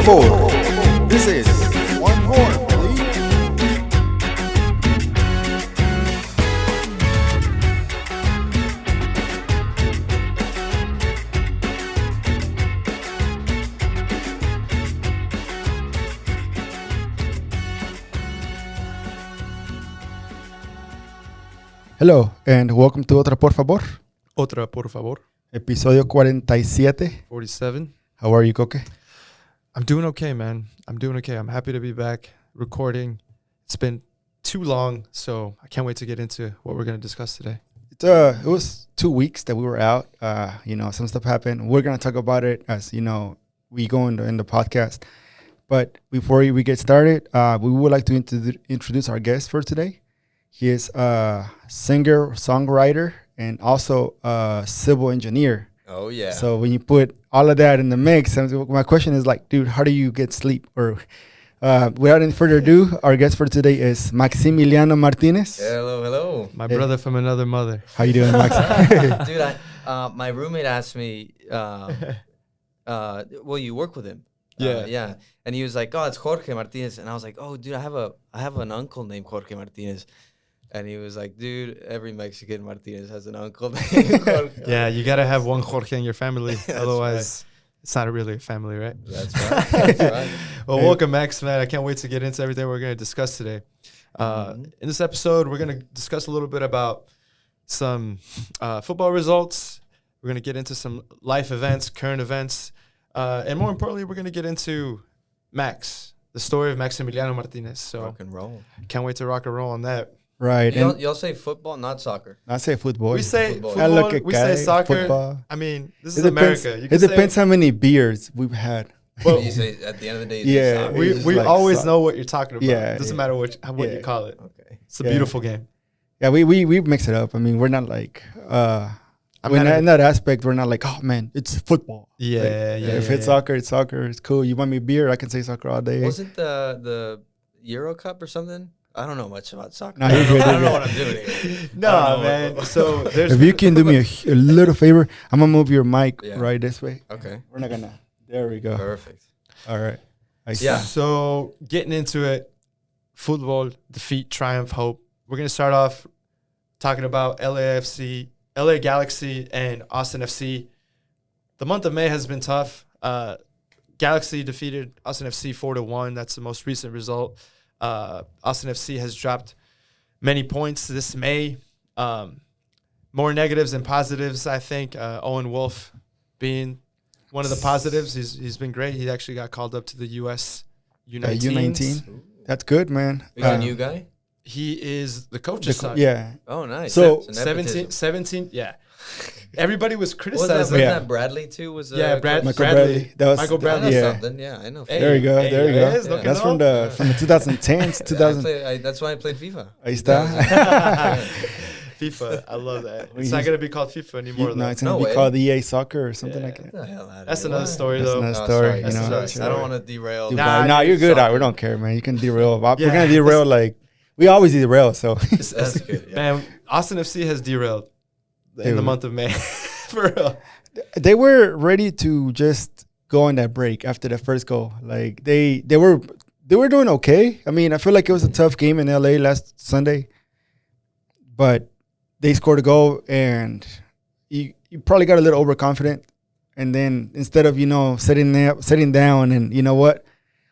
favor. This is one more, please. Hello, and welcome to Otra, por favor. Otra, por favor. Episodio 47. 47. How are you, Koke? I'm doing okay, man. I'm doing okay. I'm happy to be back recording. It's been too long, so I can't wait to get into what we're going to discuss today. It was 2 weeks that we were out. Some stuff happened. We're going to talk about it as, we go in the podcast. But before we get started, we would like to introduce our guest for today. He is a singer, songwriter, and also a civil engineer. Oh, yeah. So when you put all of that in the mix, my question is like, dude, how do you get sleep? Or without any further ado, our guest for today is Maximiliano Martinez. Hello. My brother from another mother. How you doing, Max? Dude, my roommate asked me, well, you work with him. Yeah. And he was like, oh, it's Jorge Martinez. And I was like, oh, dude, I have an uncle named Jorge Martinez. And he was like, dude, every Mexican Martinez has an uncle named Jorge. Yeah, you got to have one Jorge in your family. Otherwise, It's not really a family, right? That's right. Well, welcome, Max, man. I can't wait to get into everything we're going to discuss today. In this episode, we're going to discuss a little bit about some football results. We're going to get into some life events, current events. And more importantly, we're going to get into Max, the story of Maximiliano Martinez. So Rock and roll. Can't wait to rock and roll on that. Right. Y'all say football, not soccer. I say football. We say Football. football, we say soccer. Football. I mean, this is America. You It depends how many beers we've had. Well, You say at the end of the day, you Yeah, say soccer. we just we like always soccer. know what you're talking about. Yeah, It doesn't yeah. matter what Yeah. you call it. Okay. It's a Yeah. beautiful game. Yeah, we mix it up. I mean, we're not like in that aspect, we're not like, oh man, it's football. Yeah, Like, yeah. If it's soccer, it's soccer. It's cool. You want me a beer? I can say soccer all day. Was it the Euro Cup or something? I don't know much about soccer. No, you're good, I don't you're know what I'm doing here. No, man. So there's If you can do me a little favor, I'm gonna move your mic Yeah. right this way. Okay. We're not gonna. There we go. Perfect. All right. Yeah. So getting into it, Fútbol, defeat, triumph, hope. We're gonna start off talking about LA Galaxy, and Austin FC. The month of May has been tough. Galaxy defeated Austin FC 4-1. That's the most recent result. Austin FC has dropped many points this May. More negatives than positives, I think. Owen Wolf being one of the positives. He's been great. He actually got called up to the U.S. U19. U19. That's good, man. He's a new guy? He is the coach's son. Yeah. Oh, nice. So, It's nepotism. 17, yeah. Everybody was What was that? criticizing. Wasn't Yeah. that Bradley too? Was Yeah, coach? Michael Bradley. That was Michael I Bradley. know Yeah. something. Yeah, I know. Hey, There you go. hey, There you yes, go. look That's it from up. the 2010s, 2000. That's why I played FIFA. Ahí está. FIFA. I love that. We It's not used- going to be called FIFA anymore, No, though. it's gonna No be way. called EA Soccer or something Yeah. like Get that. the hell out of That's here. another Why? story, That's though. another Oh, story. sorry. You That's know. sorry. I don't want to derail. Dubai. Nah, Nah, you're good. soccer. We don't care, man. You can derail. We're Yeah, gonna derail like we always derail. So That's good. Yeah. Man, Austin FC has derailed in the Dude. month of May. For real. they were ready to just go on that break after the first goal. Like they were doing okay. I mean, I feel like it was a tough game in LA last Sunday, but they scored a goal and you probably got a little overconfident. And then instead of sitting down and you know what,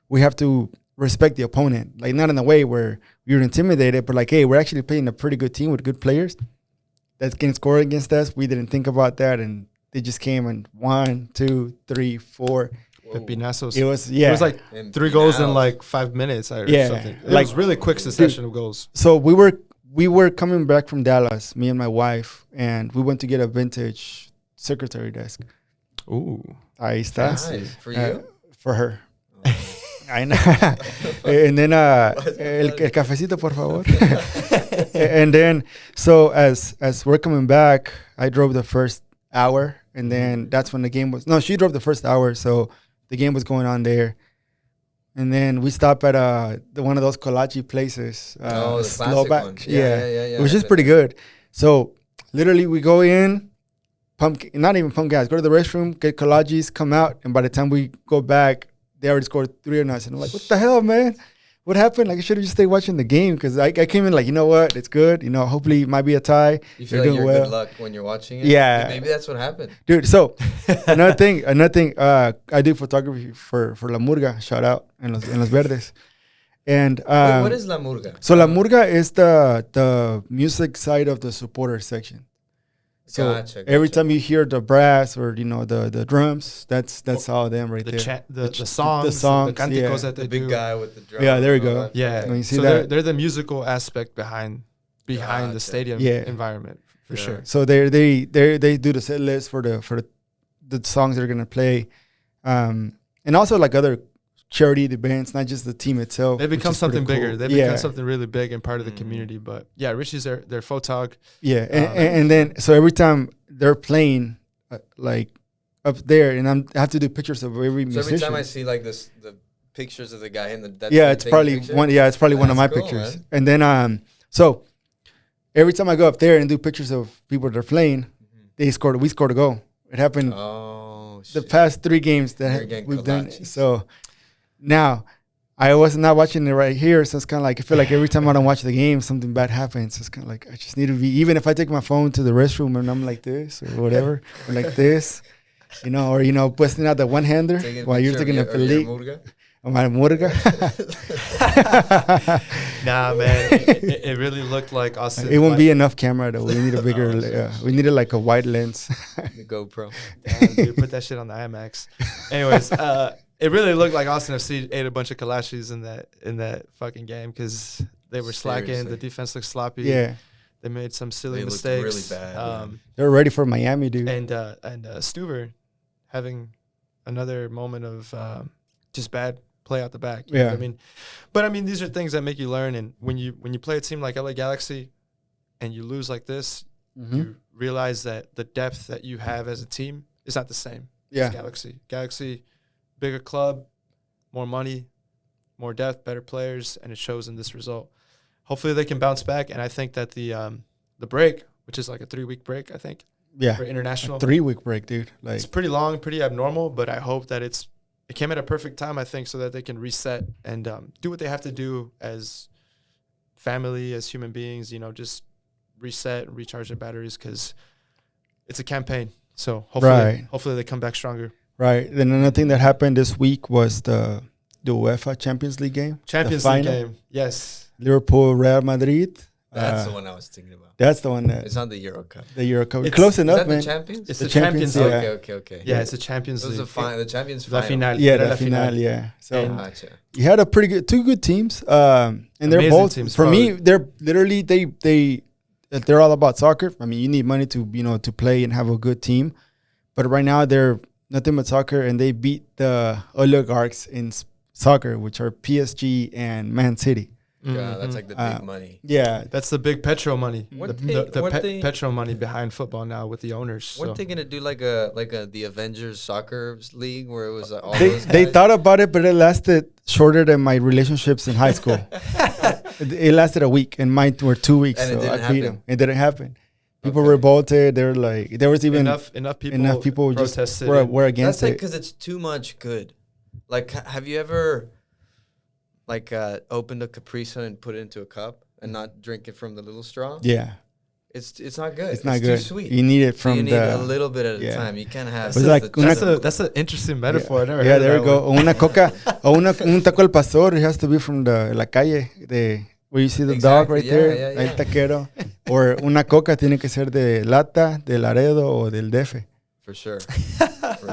we have to respect the opponent. Like not in a way where you're intimidated, but like, hey, we're actually playing a pretty good team with good players that can score against us. We didn't think about that, and they just came and 1, 2, 3, 4. Pepinazos. It was It was like And 3 goals in now- like 5 minutes or Yeah. something. It Like- was really quick succession of goals. So we were coming back from Dallas, me and my wife, and we went to get a vintage secretary desk. Ooh. Ahí está. Nice. For you? For her. I know. And then el cafecito, por favor. And then so as we're coming back, I drove the first hour, and then that's when the game was. No, she drove the first hour, so the game was going on there. And then we stopped at one of those kolache places. The classic Slovak. one. Yeah. Which is pretty good. So literally we go in, not even pump gas, go to the restroom, get kolaches, come out, and by the time we go back, they already scored 3 on us. And I'm like, what the hell, man? What happened? Like, I should have just stayed watching the game because I came in like, you know what? It's good. You know, hopefully it might be a tie. You feel like you're good luck when you're watching it? Yeah. Maybe that's what happened. Dude, so another thing, I do photography for La Murga, shout out, en Los Verdes. And Wait, what is La Murga? So La Murga is the music side of the supporter section. So Gotcha. every time you hear the brass or the drums, that's all them right there. The songs, the canticos that they the big do. Guy with the drum. Yeah, there we go. Yeah, When you see so that, they're the musical aspect behind the stadium environment for sure. So they do the set list for the songs they're gonna play, and also like other charity events, not just the team itself. They become something bigger. Cool. They become something really big and part of the community. But yeah, Richie's their photog. Yeah, and then so every time they're playing, like up there, and I have to do pictures of every musician. So every time I see like the pictures of the guy in the it's probably one. Yeah, it's probably one of my pictures. Man. And then so every time I go up there and do pictures of people that are playing, we scored a goal. It happened the past 3 games that we've done. So now, I was not watching it right here, so it's kind of like I feel like every time I don't watch the game, something bad happens. So it's kind of like I just need to be, even if I take my phone to the restroom and I'm like this or whatever, or like this, or busting out the one-hander while you're taking a leak. My murga. Nah, man, it really looked like Austin. It won't be enough camera though. We need a bigger. We needed like a wide lens. The GoPro. Damn, dude, put that shit on the IMAX. Anyways, it really looked like Austin FC ate a bunch of kalashis in that fucking game because they were slacking. Seriously. The defense looked sloppy. Yeah, they made some silly mistakes. Looked really bad. They're ready for Miami, dude. And Stuver having another moment of just bad play out the back. You know what I mean? But I mean, these are things that make you learn. And when you play a team like LA Galaxy and you lose like this, you realize that the depth that you have as a team is not the same as Galaxy, bigger club, more money, more depth, better players, and it shows in this result. Hopefully they can bounce back. And I think that the break, which is like a 3-week break, I think, for international. 3-week break, dude. Like, it's pretty long, pretty abnormal, but I hope that it came at a perfect time, I think, so that they can reset and do what they have to do as family, as human beings, just reset and recharge their batteries because it's a campaign. So hopefully they come back stronger. Right. Then another thing that happened this week was the UEFA Champions League game. Champions League game, yes. Liverpool, Real Madrid. That's the one I was thinking about. That's the one that... It's not the Euro Cup. The Euro Cup. It's close enough, man. Is that the Champions? It's the Champions League. Okay. Yeah, it's the Champions League. It was the Champions La final. final. Yeah, the final, yeah. So you had two good teams. And they're amazing both... teams, for me, they're literally... They're all about soccer. I mean, you need money to play and have a good team. But right now, they're nothing but soccer, and they beat the oligarchs in soccer, which are PSG and Man City. Yeah, that's like the big money. Yeah, that's the big petro money. The petro money behind football now with the owners. Weren't they gonna do like the Avengers soccer league where it was all those guys? They thought about it, but it lasted shorter than my relationships in high school. It lasted a week, and mine were 2 weeks. And so I beat them. It didn't happen. People revolted. They're like, there was even enough people just protested. were against That's it. because it's too much good. Like, have you ever opened a Capri Sun and put it into a cup and not drink it from the little straw? Yeah. It's not good. It's not good. Too sweet. You need it from you need a little bit at a time. You can't have. That's an interesting metaphor. I never heard there that we go. Una coca, un taco al pastor. It has to be from la calle, where you see the dog right there, el taquero. Or una coca tiene que ser de Lata, de Laredo, or del DF. For sure.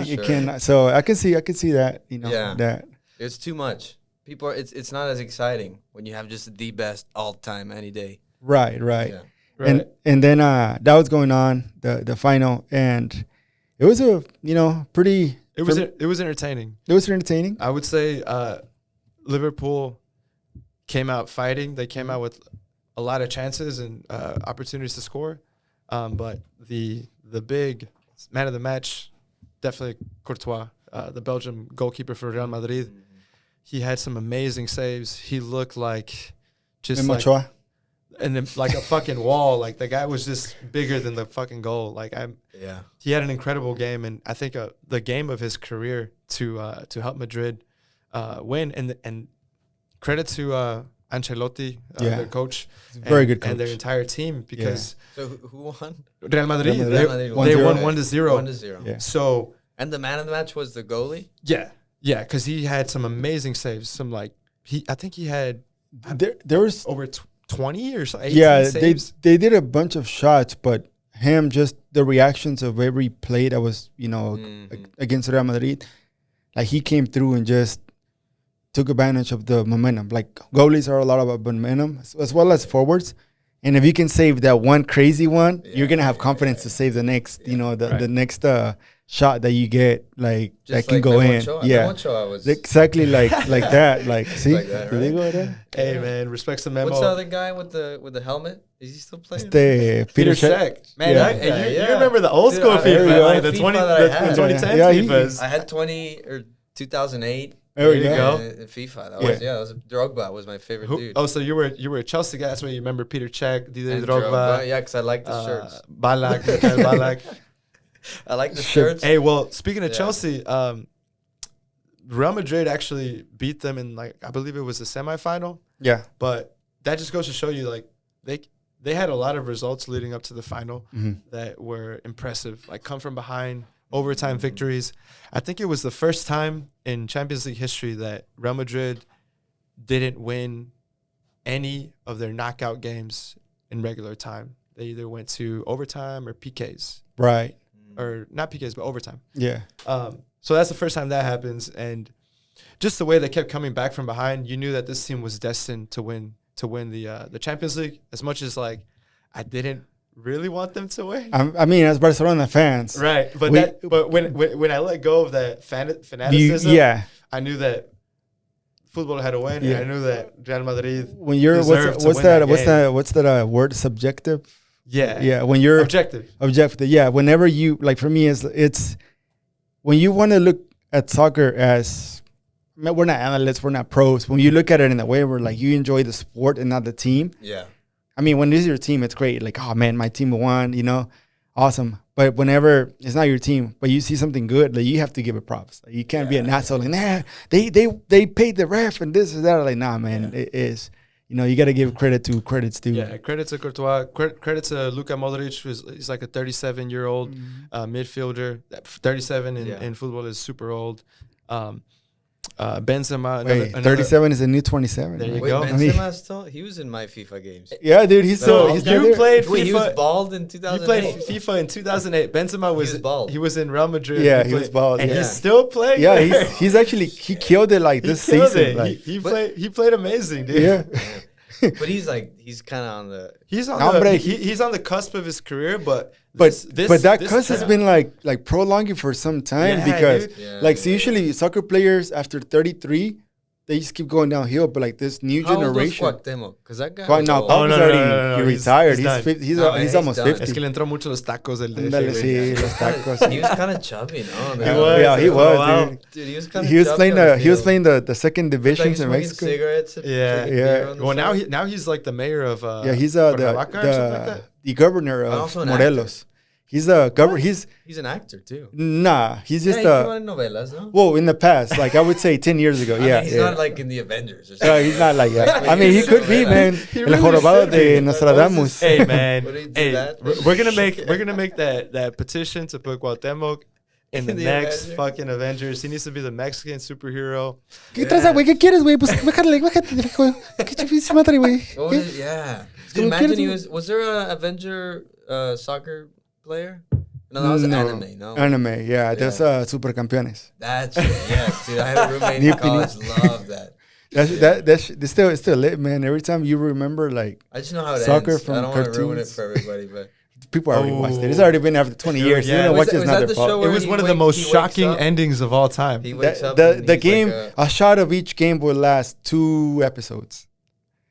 You can. So I can see that. That it's too much. People, it's not as exciting when you have just the best all time any day. Right. Right. And then that was going on the final, and it was a pretty. It was entertaining. It was entertaining. I would say Liverpool came out fighting. They came out with a lot of chances and opportunities to score, but the big man of the match, definitely Courtois, the Belgian goalkeeper for Real Madrid. He had some amazing saves. He looked like just and then like a fucking wall. Like the guy was just bigger than the fucking goal. He had an incredible game, and I think the game of his career to help Madrid win. And credit to Ancelotti, their coach, very good coach, and their entire team, because So who won? Real Madrid, Real Madrid they won. won 1-0. 1-0. Yeah. So And the man of the match was the goalie. yeah, because he had some amazing saves. Some I think he had there was over 20 or so. 18 yeah, saves. they did a bunch of shots, but him just the reactions of every play that was against Real Madrid, like he came through and just took advantage of the momentum. Like goalies are a lot about momentum as well as forwards, and if you can save that one crazy one, you're gonna have confidence to save the next, the next shot that you get, like Just that can like go Memo in. Ochoa. Yeah, Memo Ochoa was exactly like that. Like see, like that, did they right? go there? Hey man, respects the memo. What's the other guy with the helmet? Is he still playing? Peter Cech. Man, Yeah. you remember the old school Dude, FIFA, like the the FIFA 20, that I the had. 2010 Yeah, FIFAs. I had 2008. There we you go. go. FIFA. That was Drogba was my favorite dude. Oh, so you were a Chelsea guy. That's why you remember Peter Cech, Didier And Drogba. Yeah, because I like the shirts. Balak, Mikhail Balak. I like the shirts. Hey, well, speaking of Yeah. Chelsea, Real Madrid actually beat them in, like, I believe it was the semifinal. Yeah. But that just goes to show you, like, they had a lot of results leading up to the final that were impressive. Like, come from behind, overtime victories. I think it was the first time in Champions League history that Real Madrid didn't win any of their knockout games in regular time. They either went to overtime or PKs. Right. Or not PKs, but overtime. Yeah. So that's the first time that happens. And just the way they kept coming back from behind, you knew that this team was destined to win the Champions League. As much as, like, I didn't really want them to win. I mean, as Barcelona fans. Right. But when I let go of that fanaticism, I knew that Fútbol had to win, and I knew that Real Madrid when you're deserved to what's win that game. what's that word, subjective? Yeah. When you're objective. Yeah. Whenever you, like, for me, it's when you want to look at soccer as, we're not analysts, we're not pros. When you look at it in a way where, like, you enjoy the sport and not the team. Yeah. I mean, when this is your team, it's great. Like, oh man, my team won, awesome. But whenever it's not your team, but you see something good, like, you have to give it props. Like, you can't be an asshole. Like, they paid the ref and this or that. Like, nah, man, it is. You got to give credit to credit's due. Yeah, credit to Courtois. Credit to Luka Modric, he's like a 37-year-old midfielder. 37 in football is super old. Benzema. Wait, 37 is a new 27. There you Wait, go. Benzema he was in my FIFA games. Yeah, dude, he's still you there. played FIFA. Wait, he was bald in You 2008. played FIFA in 2008. Benzema was bald. He was in Real Madrid. Yeah, he was bald. And yeah. he's still playing. Yeah, there. he's actually, he killed it, like, this killed season. it. Like, He played amazing, dude. yeah. But he's kind of on the. He's on Hombre, he's on the cusp of his career, but that cusp has been like prolonging for some time, Yeah, because dude. so usually soccer players after 33, they just keep going downhill. But, like, this new generation. Because that guy. Well, was no, old. Papa's already he retired. he's done. He's almost done. 50. Es que le entró mucho los tacos del DF. Ándale, güey. sí, los tacos. He was kind of chubby, no? He was, wow. dude. Dude, he was kind of. He was playing the second divisions in Mexico. Cigarettes. Yeah. Well, now he's like the mayor of. He's Cuernavaca or something like that. the governor of Also an Morelos. He's the governor. He's an actor too. he's just he came on in novelas, no? well, in the past, like, I would say 10 years ago. I mean, he's yeah. not like in the Avengers or something. Yeah, he's not like that. Like, I mean, he he's could be, novelas. man. He El really jorobado should de be. Nostradamus. Hey man, What do you do hey, that? we're gonna make that petition to put Cuauhtémoc in the The next Avengers. fucking Avengers. He needs to be the Mexican superhero. ¿Qué traza, güey? ¿Qué quieres, güey? Pues bájale, güey. ¿Qué chifis madre, güey? What was it? Yeah. Dude, imagine he was there a Avenger soccer player? No, that was anime, no? Anime, yeah. There's Super Campeones. That's it, yes, dude. I had a roommate in college, loved that. That's still lit, man. Every time you remember, like, I just know how it soccer ends. from I don't want to ruin it cartoons. for everybody, but people already watched it. It's already been after 20 years. Yeah. You know, Was watch that- it's was not that their the fault. show It where was he one of the wakes- most he wakes shocking up? endings of all time. He wakes up The and he's game, like a shot of each game will last 2 episodes.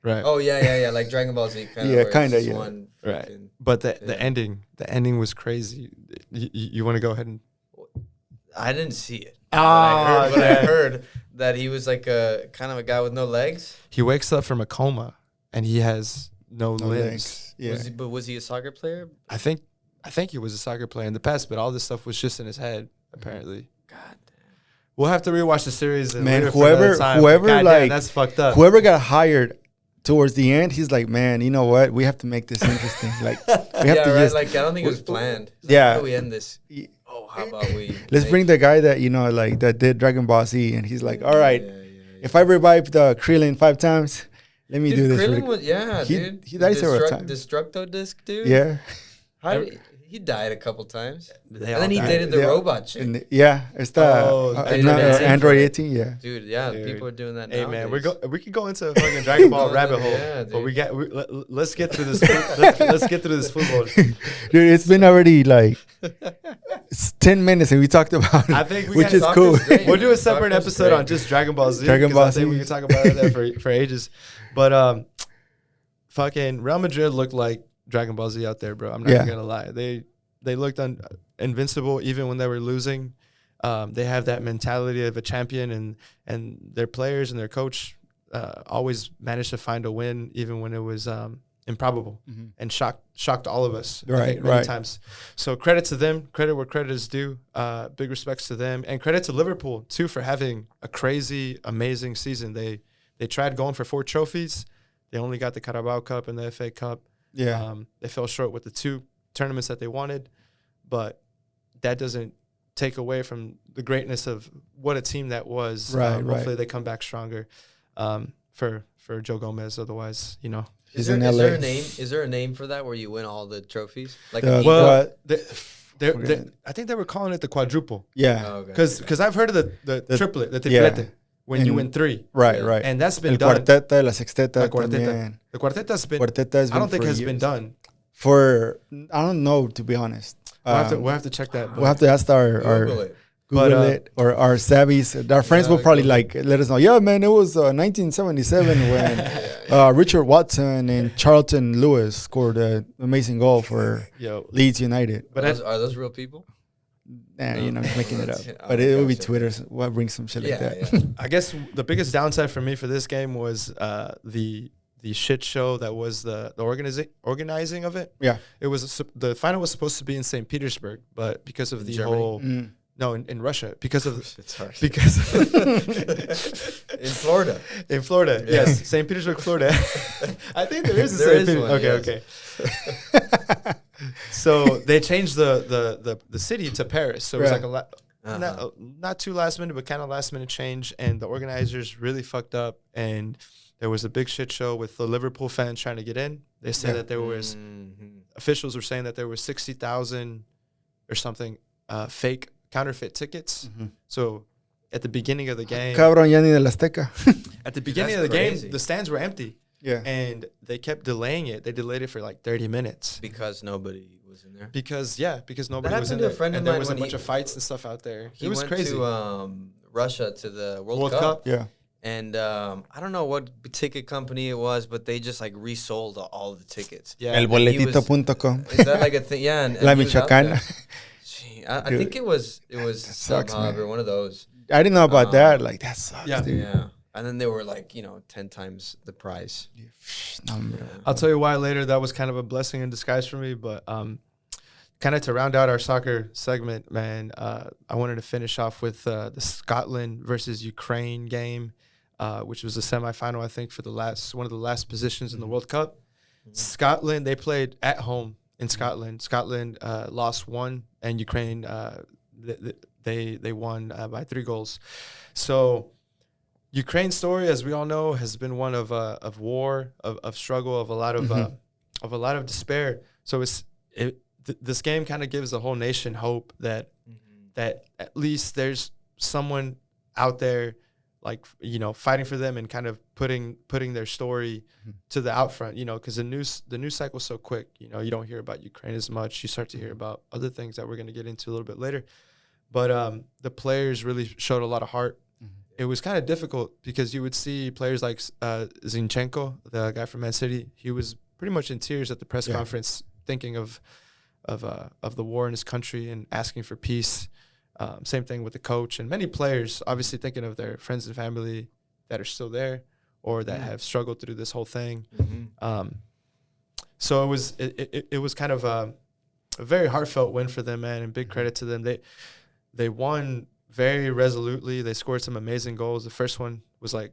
Right. oh yeah, like Dragon Ball Z kind of. Yeah, kinda, yeah. One Right. freaking- But the ending was crazy. You want to go ahead and I didn't see it. Ah, But I heard that he was like a kind of a guy with no legs. he wakes up from a coma and he has no limbs. Legs. Yeah. Was he a soccer player? I think he was a soccer player in the past, but all this stuff was just in his head apparently. God damn. We'll have to rewatch the series. And Man, later for another time. whoever God like damn, that's fucked up. whoever got hired towards the end, he's like, man, you know what? We have to make this interesting. Like, we have to just Like I don't think it was planned. Like, Yeah. how do we end this? Oh, how about we? let's bring the guy that like that did Dragon Ball Z, and he's like, all right, if I revive the Krillin 5 times, let me do this. Krillin really was dude. he died several times. Destructo disc, dude. Yeah, How did he died a couple times, They and all then he died. dated the Yeah. robot chick. and it's the Oh, Android 18. Yeah, Dude, yeah, Dude. people are doing that. Hey man, nowadays. we could go into a fucking Dragon Ball rabbit hole, Yeah, but dude. let's get through this. let's get through this football. dude, it's been already like it's 10 minutes, and we talked about it, I think we which got is cool. Soccer's great. We'll do a separate Soccer's episode great. on just Dragon Ball Z. Dragon 'cause Ball I think Z. we could talk about that for ages. But fucking Real Madrid looked like Dragon Ball Z out there, bro. I'm not Yeah. even gonna lie. They looked invincible even when they were losing. They have that mentality of a champion, and their players and their coach always managed to find a win even when it was improbable and shocked all of us. I think, many times. So credit to them. Credit where credit is due. Big respects to them, and credit to Liverpool too for having a crazy, amazing season. They tried going for 4 trophies. They only got the Carabao Cup and the FA Cup. Yeah, They fell short with the 2 tournaments that they wanted, but that doesn't take away from the greatness of what a team that was. Hopefully they come back stronger for Joe Gomez. Otherwise, you know. He's Is in there LA. a name? Is there a name for that where you win all the trophies? Like The- a well, I think they were calling it the quadruple yeah, Oh, okay. because I've heard of the triplet, the yeah. triplete, when you win 3, right, Yeah. right. and that's been El done. cuarteta, la sexteta, La cuarteta. también. The quarteta's been. Cuarteta has I been don't think for has been years. done. I don't know, to be honest. We'll have to check that. We'll have to ask our Google it. Google But, it, or our savvies. Our friends will probably let us know. Yeah, man, it was 1977 when Richard Watson and Charlton Lewis scored an amazing goal for Leeds United. But Are those real people? Nah, you know, making it up. Oh, But it would be gotcha. Twitter. What brings some shit like that? Yeah. I guess the biggest downside for me for this game was the shit show that was the organizing of it. Yeah. It was the final was supposed to be in St. Petersburg, but because of the Germany? whole no in Russia because of In Florida. in Florida, Yeah. yes, St. Petersburg, Florida. I think there is a There St. is Petersburg. one, Okay. So they changed the city to Paris. So it was Right. like not too last minute, but kind of last minute change. And the organizers really fucked up. And there was a big shit show with the Liverpool fans trying to get in. They said that there was officials were saying that there were 60,000 or something fake counterfeit tickets. So at the beginning of the game, Cabrón, ya ni del Azteca. at the beginning That's of the crazy. game, the stands were empty. Yeah. And they kept delaying it. They delayed it for like 30 minutes. Because nobody was in there. Because nobody was in happened to a there. friend of And there mine was a when bunch of fights and stuff out there. He It was went crazy. to Russia to the World Cup. Cup. Yeah. And I don't know what ticket company it was, but they just like resold all the tickets. Yeah. Elboletito.com. Is that like a thing? Yeah. And La he was out Michoacana. there. Gee, I think it was sucks, StubHub man. or one of those. I didn't know about that. Like, that sucks, Yeah. dude. Yeah. And then they were like, 10 times the price. I'll tell you why later. That was kind of a blessing in disguise for me. But kind of to round out our soccer segment, man, I wanted to finish off with the Scotland versus Ukraine game, which was a semifinal, I think, for one of the last positions in the World Cup. Scotland, they played at home in Scotland. Scotland lost 1, and Ukraine, they won by 3 goals. So Ukraine's story, as we all know, has been one of war, of struggle, of a lot of despair. So this game kind of gives the whole nation hope that at least there's someone out there, like, fighting for them and kind of putting their story to the out front, because the news cycle's so quick. You don't hear about Ukraine as much. You start to hear about other things that we're going to get into a little bit later. But the players really showed a lot of heart. It was kind of difficult because you would see players like Zinchenko, the guy from Man City. He was pretty much in tears at the press conference, thinking of the war in his country and asking for peace. Same thing with the coach and many players, obviously thinking of their friends and family that are still there or that have struggled through this whole thing. So it was kind of a very heartfelt win for them, man, and big credit to them. They won very resolutely. They scored some amazing goals. The first one was like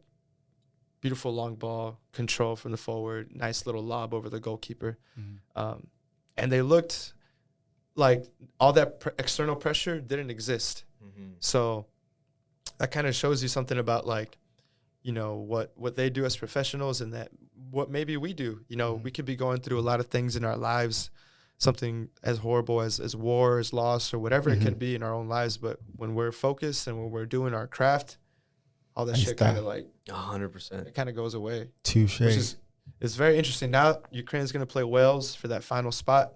beautiful long ball, control from the forward, nice little lob over the goalkeeper. And they looked like all that external pressure didn't exist. So that kind of shows you something about like, you know, what they do as professionals and that what maybe we do. You know, we could be going through a lot of things in our lives, something as horrible as war, as loss, or whatever it could be in our own lives. But when we're focused and when we're doing our craft, all that shit kind of like 100%. It kind of goes away. Touche. Which is it's very interesting. Now Ukraine's going to play Wales for that final spot.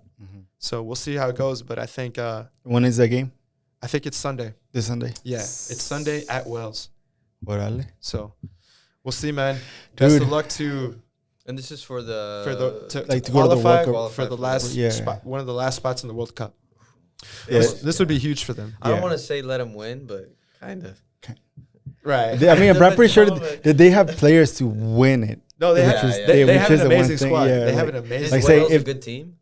So we'll see how it goes. But I think when is that game? I think it's Sunday. This Sunday? Yeah, it's Sunday at Wales. Orale. So we'll see, man. Best of luck to. And this is to qualify go to the World Cup for the last spot, one of the last spots in the World Cup. Yeah. This would be huge for them. I don't want to say let them win, but kind of. Right. I mean, I'm pretty sure that they have players to win it. No, they have an amazing squad. Yeah, they have an amazing. Like say, a good team.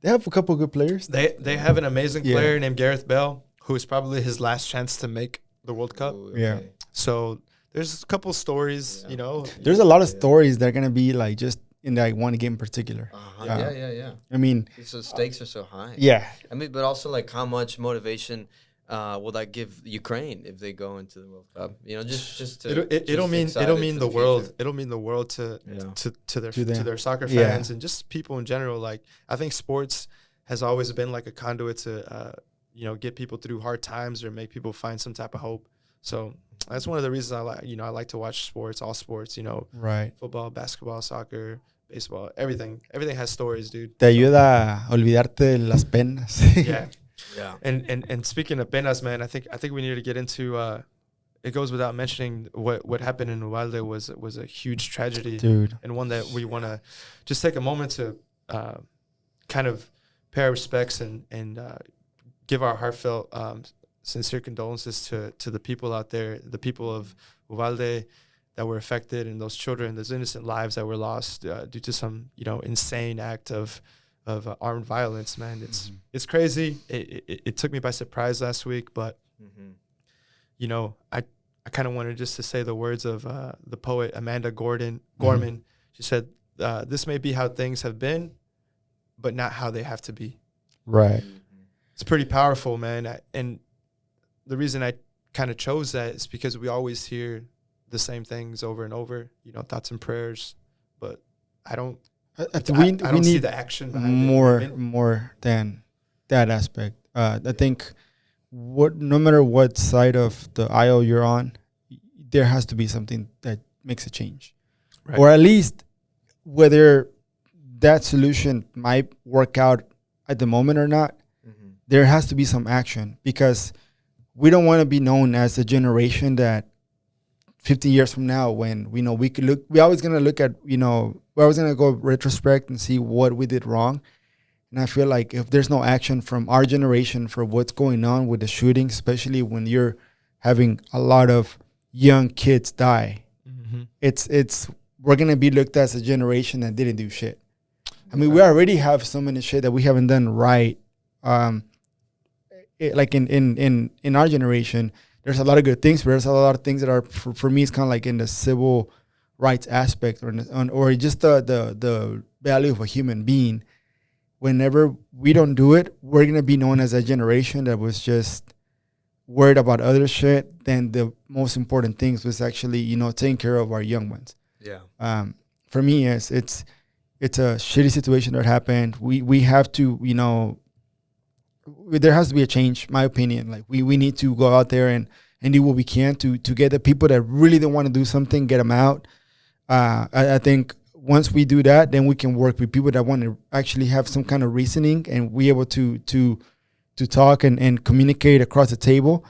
They have a couple of good players. They have an amazing player named Gareth Bale, who is probably his last chance to make the World Cup. Ooh, okay. Yeah. So there's a couple stories, you know. There's a lot of stories that are gonna be like just in that one game in particular. Yeah. I mean, so stakes are so high. Yeah. I mean, but also like how much motivation will that give Ukraine if they go into the World Cup? You know, just to it'll mean the world. Future. It'll mean the world to their soccer Yeah. fans and just people in general. Like I think sports has always been like a conduit to you know, get people through hard times or make people find some type of hope. So that's one of the reasons I like to watch sports, all sports, you know, right. Football, basketball, soccer, baseball, everything has stories, dude. Te ayuda a olvidarte de las penas. Yeah. Yeah. And speaking of penas, man, I think we need to get into it goes without mentioning what happened in Uvalde was a huge tragedy, dude, and one that we want to just take a moment to kind of pay our respects and give our heartfelt sincere condolences to the people out there, the people of Uvalde that were affected, and those children, those innocent lives that were lost due to some, you know, insane act of armed violence. Man, it's crazy. It took me by surprise last week, but you know, I kind of wanted just to say the words of the poet Amanda Gorman. She said, "This may be how things have been, but not how they have to be." Right. It's pretty powerful, man. And the reason I kind of chose that is because we always hear the same things over and over, you know, thoughts and prayers, but I don't we see need the action behind more than that aspect. I think no matter what side of the aisle you're on, there has to be something that makes a change, right. Or at least whether that solution might work out at the moment or not, there has to be some action, because we don't want to be known as a generation that 50 years from now, when we know we're always going to look at, you know, we're always going to go retrospect and see what we did wrong. And I feel like if there's no action from our generation for what's going on with the shooting, especially when you're having a lot of young kids die, we're going to be looked at as a generation that didn't do shit. I mean, we already have so many shit that we haven't done right. Like in our generation, there's a lot of good things, but there's a lot of things that are, for me, it's kind of like in the civil rights aspect or just the value of a human being. Whenever we don't do it, we're going to be known as a generation that was just worried about other shit than the most important things was actually, you know, taking care of our young ones. Yeah. For me, it's a shitty situation that happened. We have to, you know, there has to be a change, my opinion. Like we need to go out there and do what we can to get the people that really don't want to do something, get them out. I think once we do that, then we can work with people that want to actually have some kind of reasoning and be able to talk and communicate across the table.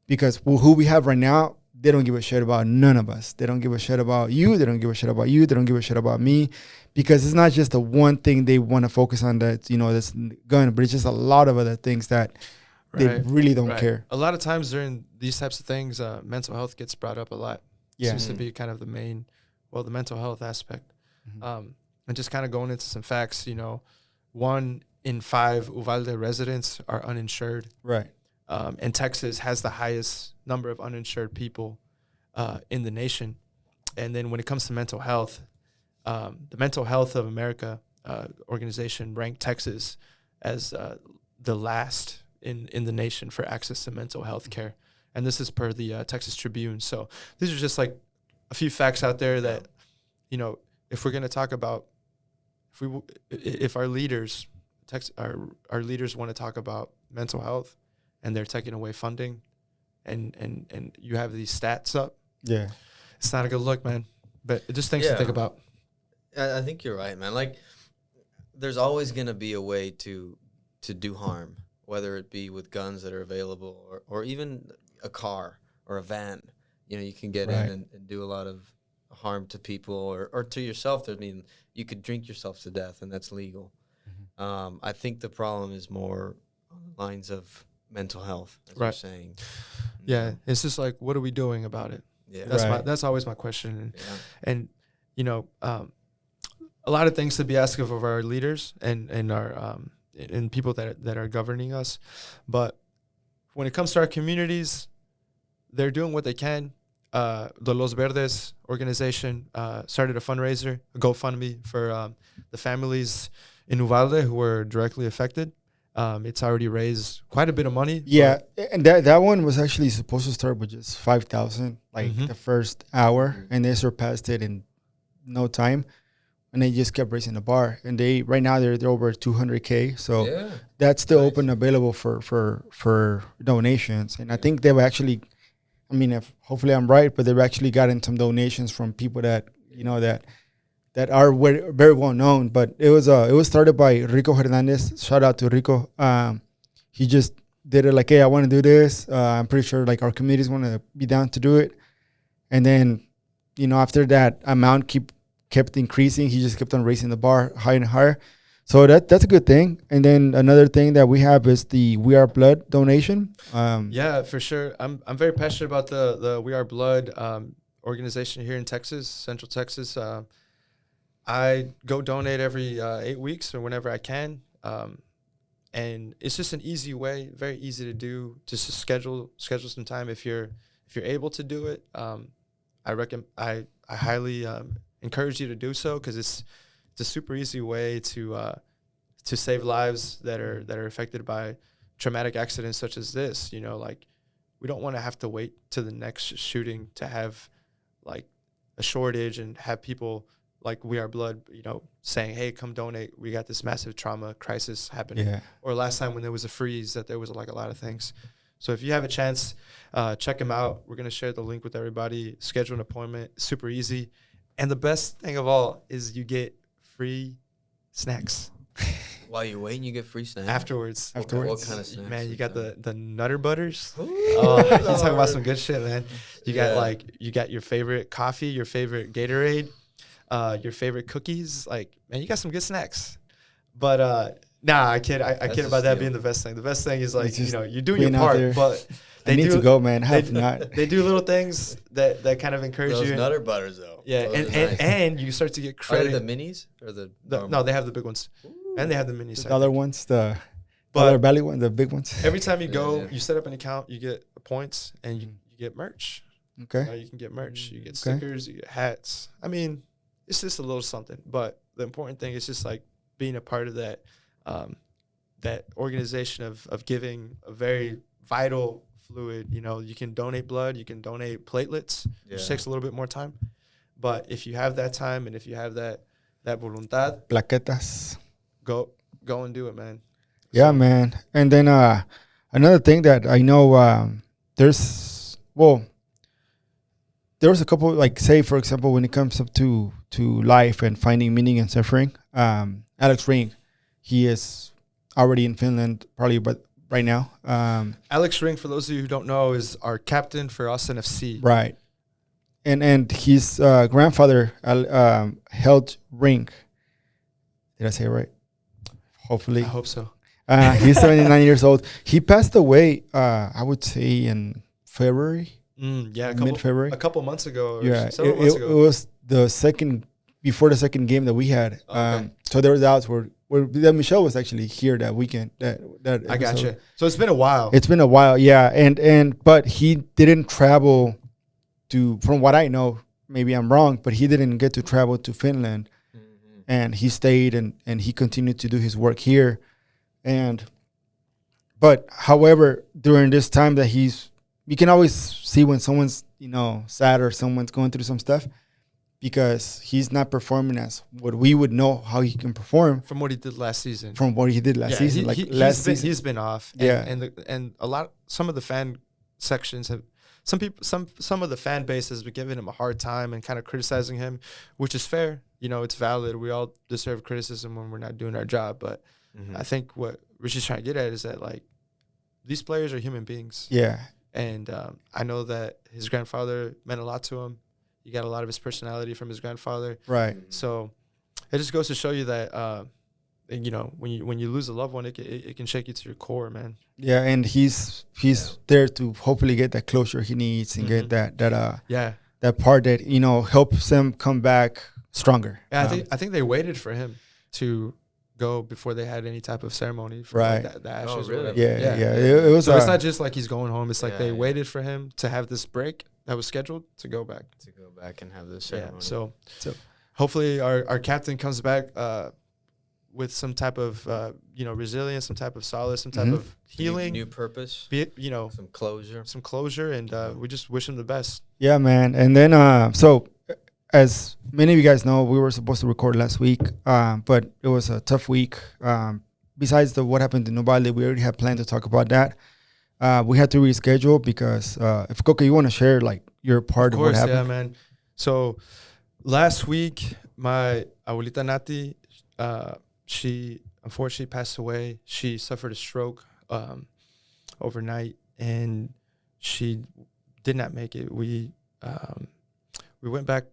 Because who we have right now, they don't give a shit about none of us. They don't give a shit about you. They don't give a shit about you. They don't give a shit about me. Because it's not just the one thing they want to focus on that's, you know, that's going, but it's just a lot of other things that they really don't care. A lot of times during these types of things, mental health gets brought up a lot. Yeah. Seems to be kind of the main, the mental health aspect. And just kind of going into some facts, you know, 1 in 5 Uvalde residents are uninsured. Right. and Texas has the highest number of uninsured people in the nation. And then when it comes to mental health, the Mental Health of America organization ranked Texas as the last in the nation for access to mental health care. And this is per the Texas Tribune. So these are just like a few facts out there that, you know, if we're going to talk about, if our leaders, our leaders want to talk about mental health and they're taking away funding and you have these stats up, it's not a good look, man. But it just things to think about. I think you're right, man. Like, there's always going to be a way to do harm, whether it be with guns that are available or even a car or a van. You know, you can get in and do a lot of harm to people or to yourself. I mean, you could drink yourself to death, and that's legal. Mm-hmm. I think the problem is more on the lines of mental health, as you're saying. Yeah, it's just like, what are we doing about it? Yeah, that's always my question. And you know, a lot of things to be asked of our leaders and our and people that are governing us, but when it comes to our communities, they're doing what they can. The Los Verdes organization started a fundraiser, a GoFundMe for the families in Uvalde who were directly affected. It's already raised quite a bit of money. Yeah, and that one was actually supposed to start with just 5,000, like the first hour, and they surpassed it in no time, and they just kept raising the bar. And right now they're over 200K, so that's still open, available for donations. And I think they've actually, I mean, hopefully I'm right, but they've actually gotten some donations from people that you know that are very well known. But it was started by Rico Hernandez. Shout out to Rico. He just did it like, hey, I want to do this. I'm pretty sure like our communities want to be down to do it. And then, you know, after that amount kept increasing, he just kept on raising the bar higher and higher. So that's a good thing. And then another thing that we have is the We Are Blood donation. Yeah, for sure. I'm very passionate about the We Are Blood organization here in Texas, Central Texas. I go donate every 8 weeks or whenever I can. And it's just an easy way, very easy to do, just to schedule some time if you're able to do it. I highly encourage you to do so, because it's a super easy way to save lives that are affected by traumatic accidents such as this. You know, like, we don't want to have to wait to the next shooting to have like a shortage and have people like We Are Blood, you know, saying, hey, come donate. We got this massive trauma crisis happening. Yeah. Or last time when there was a freeze, that there was like a lot of things. So if you have a chance, check them out. We're going to share the link with everybody. Schedule an appointment. Super easy. And the best thing of all is you get free snacks. While you're waiting, you get free snacks? Afterwards. What kind of snacks? Man, you got the Nutter Butters. Oh, you're talking about some good shit, man. You got your favorite coffee, your favorite Gatorade, your favorite cookies. Like, man, you got some good snacks. But I kid. I kid about that being the best thing. The best thing is, like, you know, you're doing your part, but they need to go, man. They do little things that kind of encourage you. Those Nutter Butters, though. Yeah, and you start to get credit. Are they the minis or the no, they have the big ones. Ooh. And they have the minis. The other ones, the other belly one, the big ones. Every time you go, you set up an account, you get points, and you get merch. Okay. You can get merch. You get stickers. You get hats. I mean, it's just a little something. But the important thing is just like being a part of that that organization of giving a very vital fluid. You know, you can donate blood. You can donate platelets, which takes a little bit more time. But if you have that time and if you have that voluntad, plaquetas, go and do it, man. Yeah, man. And then another thing that I know, there was a couple, like, say for example, when it comes up to life and finding meaning and suffering, Alex Ring, he is already in Finland, probably, but right now. Alex Ring, for those of you who don't know, is our captain for Austin FC. Right. And his grandfather, held Ring. Did I say it right? Hopefully. I hope so. He's 79 years old. He passed away, I would say, in February. Mid-February. A couple months ago. It was before the second game that we had. Okay. So there was doubts, that Michelle was actually here that weekend. That I got episode. you. So it's been a while. It's been a while, yeah, but he didn't travel to. From what I know, maybe I'm wrong, but he didn't get to travel to Finland, and he stayed and he continued to do his work here, but however, during this time that you can always see when someone's sad or someone's going through some stuff, because he's not performing as what we would know how he can perform from what he did last season. From what he did last season, he's been off. And some of the fan sections have some of the fan base has been giving him a hard time and kind of criticizing him, which is fair. It's valid. We all deserve criticism when we're not doing our job. But I think what Richie's trying to get at is that like these players are human beings. Yeah. And I know that his grandfather meant a lot to him. He got a lot of his personality from his grandfather. Right. So it just goes to show you that, when you lose a loved one, it can shake you to your core, man. Yeah, and he's there to hopefully get that closure he needs and get that part that helps him come back stronger. Yeah, I think they waited for him to go before they had any type of ceremony for the ashes. Oh, really? Yeah. It was. So it's not just like he's going home. It's like they waited for him to have this break that was scheduled to go back. To go back and have this ceremony. Yeah. So hopefully our captain comes back with some type of resilience, some type of solace, some type of healing, new purpose, some closure, and we just wish him the best. Yeah, man. And then so as many of you guys know, we were supposed to record last week, but it was a tough week. Besides what happened in Uvalde, we already had planned to talk about that. We had to reschedule because if Koke, you want to share like your part of what happened? Yeah, man. So last week, my abuelita Nati, she unfortunately passed away. She suffered a stroke overnight, and she did not make it. We went back.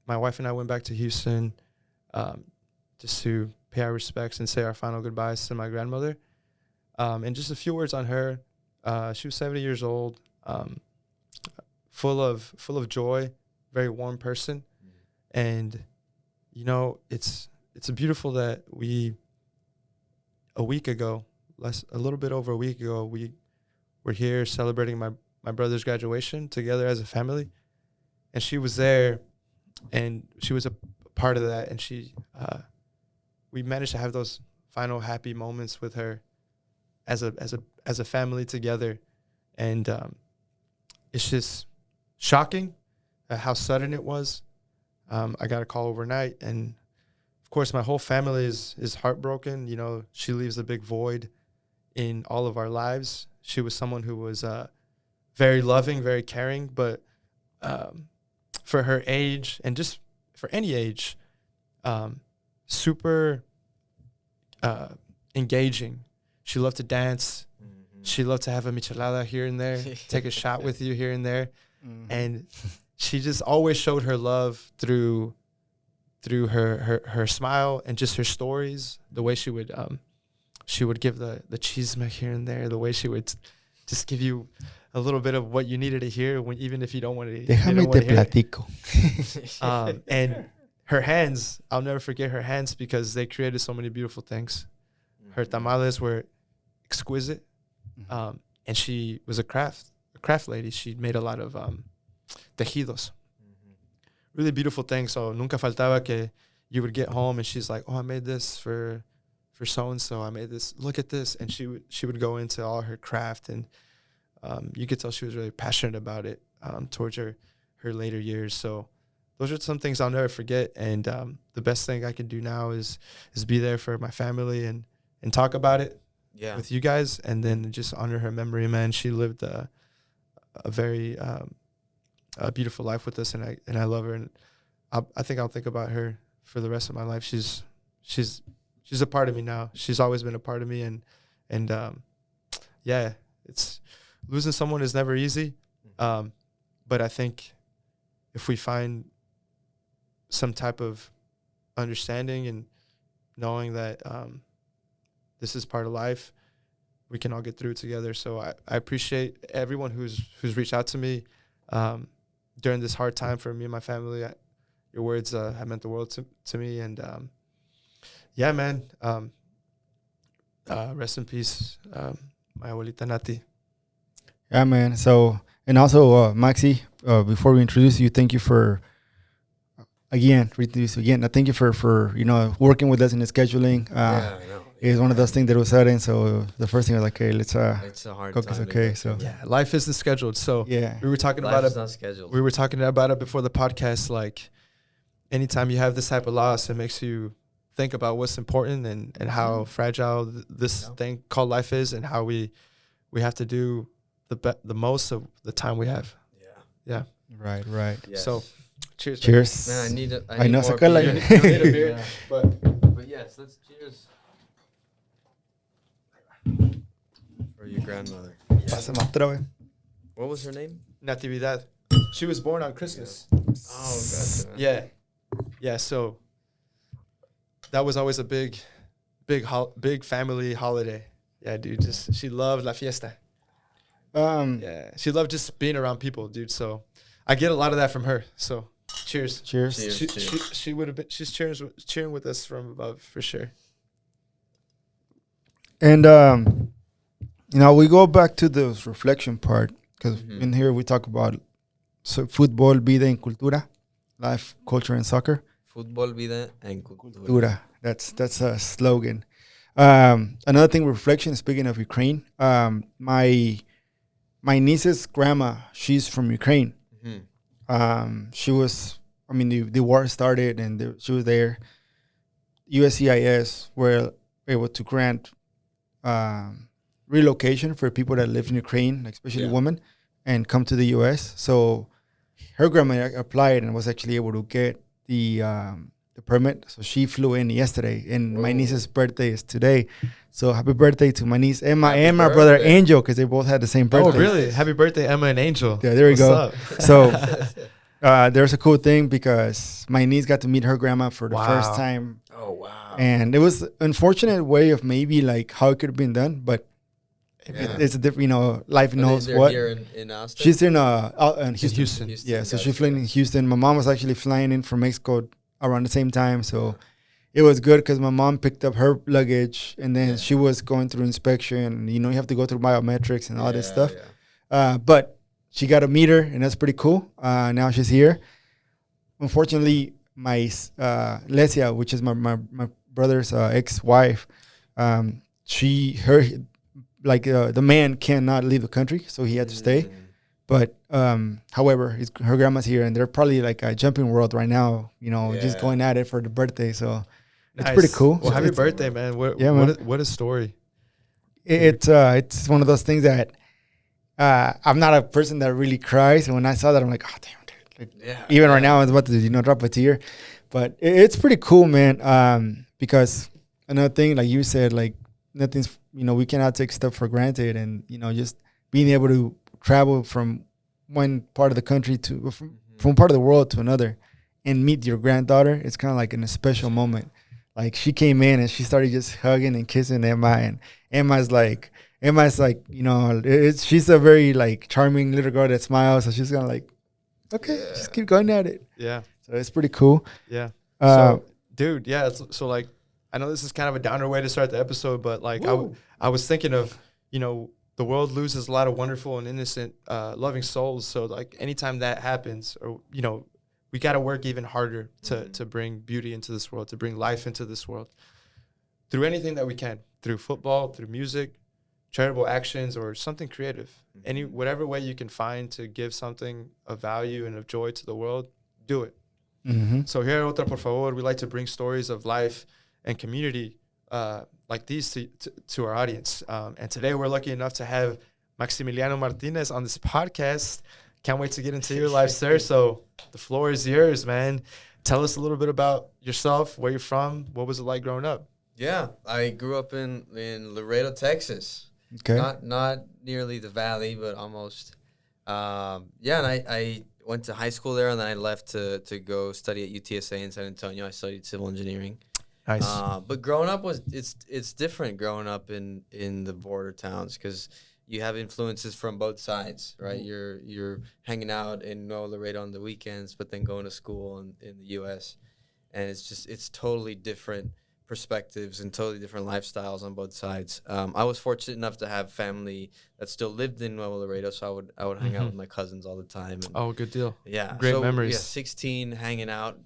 My wife and I went back to Houston just to pay our respects and say our final goodbyes to my grandmother. And just a few words on her. She was 70 years old, full of joy, very warm person. And, it's beautiful that a little bit over a week ago, we were here celebrating my brother's graduation together as a family. And she was there, and she was a part of that. And we managed to have those final happy moments with her as a family together. And it's just shocking how sudden it was. I got a call overnight, and of course my whole family is heartbroken. She leaves a big void in all of our lives. She was someone who was very loving, very caring, but for her age, and just for any age, super engaging. She loved to dance. She loved to have a michelada here and there, take a shot with you here and there. And she just always showed her love through her smile and just her stories, the way she would give the chisme here and there, the way she would just give you a little bit of what you needed to hear, even if you don't want to hear. Déjame te platico. And her hands, I'll never forget her hands because they created so many beautiful things. Her tamales were exquisite. And she was a craft lady. She made a lot of tejidos. Really beautiful things. So nunca faltaba que you would get home and she's like, oh, I made this for so-and-so. I made this. Look at this. And she would go into all her craft. And you could tell she was really passionate about it towards her later years. So those are some things I'll never forget. And the best thing I can do now is be there for my family and talk about it with you guys, and then just honor her memory, man. She lived a very beautiful life with us, and I love her, and I think I'll think about her for the rest of my life. She's a part of me now. She's always been a part of me, and it's losing someone is never easy, but I think if we find some type of understanding and knowing that this is part of life, we can all get through it together. So I appreciate everyone who's reached out to me during this hard time for me and my family. Your words have meant the world to me. And, man, Rest in peace, my abuelita Nati. Yeah, man. So, and also, Maxi, before we introduce you, thank you for, again, reintroduce you again. Thank you for working with us in the scheduling. I know. It's one of those things that was sudden. So the first thing I was like, hey, let's It's a hard Koke's time. okay. So Yeah, life isn't scheduled. So yeah, we were talking Life about is it. not scheduled. We were talking about it before the podcast. Like, anytime you have this type of loss, it makes you think about what's important and how fragile this thing called life is, and how we have to do the most of the time we have. Yeah. right. Yes. So, cheers. Cheers. Man, I need I know, more Sakala. beer. You need a beer, But yes, let's cheers. For your grandmother. Pásame otra, güey. What was her name? Natividad. She was born on Christmas. Oh, gotcha. Yeah. So that was always a big family holiday. Yeah, dude. She loved la fiesta. Yeah, she loved just being around people, dude. So I get a lot of that from her. So cheers. Cheers. She would have been. She's cheering with us from above for sure. And we go back to the reflection part because in here we talk about Fútbol, Vida y Cultura, life, culture, and soccer. Fútbol, vida and cultura. Cultura. That's a slogan. Another thing, reflection. Speaking of Ukraine, my niece's grandma, she's from Ukraine. She was. I mean, the war started and she was there. USCIS were able to grant relocation for people that live in Ukraine, especially women, and come to the U.S. So her grandma applied and was actually able to get the permit. So she flew in yesterday, and my niece's birthday is today. So happy birthday to my niece Emma and my brother Angel, because they both had the same birthday. Oh, really? Happy birthday, Emma and Angel. Yeah, there we go. Up? So there's a cool thing because my niece got to meet her grandma for the first time. Oh, wow. And it was an unfortunate way of maybe like how it could have been done, but it's a different, life knows what. Here in Austin? She's in Houston. Houston. Yeah, so she's flying in Houston. My mom was actually flying in from Mexico around the same time, so it was good because my mom picked up her luggage, and then she was going through inspection. You have to go through biometrics and all this stuff. But she got to meet her, and that's pretty cool. Now she's here. Unfortunately, my Lesia, which is my brother's ex-wife, the man cannot leave the country, so he had to stay. But however, her grandma's here, and they're probably like a jumping world right now. Just going at it for the birthday. So it's pretty cool. Well, happy birthday, man! What a story. It's one of those things that I'm not a person that really cries, and when I saw that, I'm like, oh damn, dude! Even right now, I was about to drop a tear. But it's pretty cool, man. Because another thing, like you said, like nothing's, we cannot take stuff for granted, and just being able to travel from one part of the country to from part of the world to another and meet your granddaughter, it's kind of like in a special moment. Like she came in and she started just hugging and kissing Emma, and Emma's like she's a very like charming little girl that smiles, so she's gonna like, okay, just keep going at it. Yeah, so it's pretty cool. Yeah. So dude, so like I know this is kind of a downer way to start the episode, but like I was thinking of the world loses a lot of wonderful and innocent, loving souls. So like anytime that happens, or we got to work even harder to bring beauty into this world, to bring life into this world through anything that we can, through football, through music, charitable actions, or something creative. Whatever way you can find to give something of value and of joy to the world, do it. So here at Otra, por favor, we like to bring stories of life and community like these to our audience. And today we're lucky enough to have Maximiliano Martinez on this podcast. Can't wait to get into your life, sir. So the floor is yours, man. Tell us a little bit about yourself, where you're from, what was it like growing up? Yeah, I grew up in Laredo, Texas. Okay. Not nearly the valley, but almost. And I went to high school there, and then I left to go study at UTSA in San Antonio. I studied civil engineering. Nice. But growing up it's different growing up in the border towns because you have influences from both sides, right? You're hanging out in Laredo on the weekends, but then going to school in the U.S. And it's totally different perspectives and totally different lifestyles on both sides. I was fortunate enough to have family that still lived in Nuevo Laredo, so I would hang out with my cousins all the time. And Oh, good deal. yeah, Great memories. Yeah, 16, hanging out,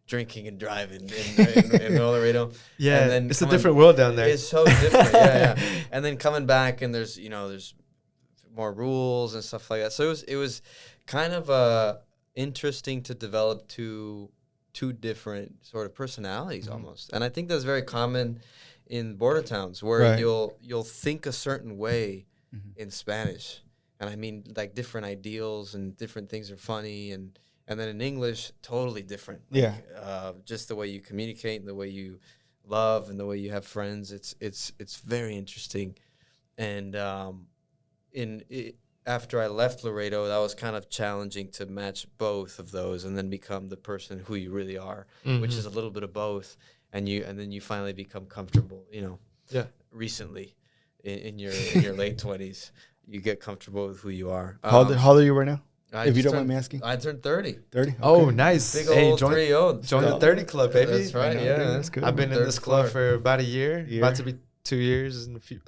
drinking and driving in Nuevo Laredo. Yeah, and then it's a different world down there. It's so different. Yeah. And then coming back, and there's more rules and stuff like that. So it was kind of interesting to develop two different sort of personalities almost. And I think that's very common in border towns where you'll think a certain way in Spanish. And I mean, like, different ideals and different things are funny, and then in English, totally different. Like, just the way you communicate and the way you love and the way you have friends, it's very interesting. And after I left Laredo, that was kind of challenging to match both of those and then become the person who you really are, which is a little bit of both. And then you finally become comfortable, recently in your late 20s. You get comfortable with who you are. How old are you right now? If you don't mind me asking. I turned 30. 30? Okay. Oh, nice. Big old 3-0. Join the 30 club, baby. That's right, yeah. That's good. I've been in this club for about a year. Year. About to be 2 years in a few,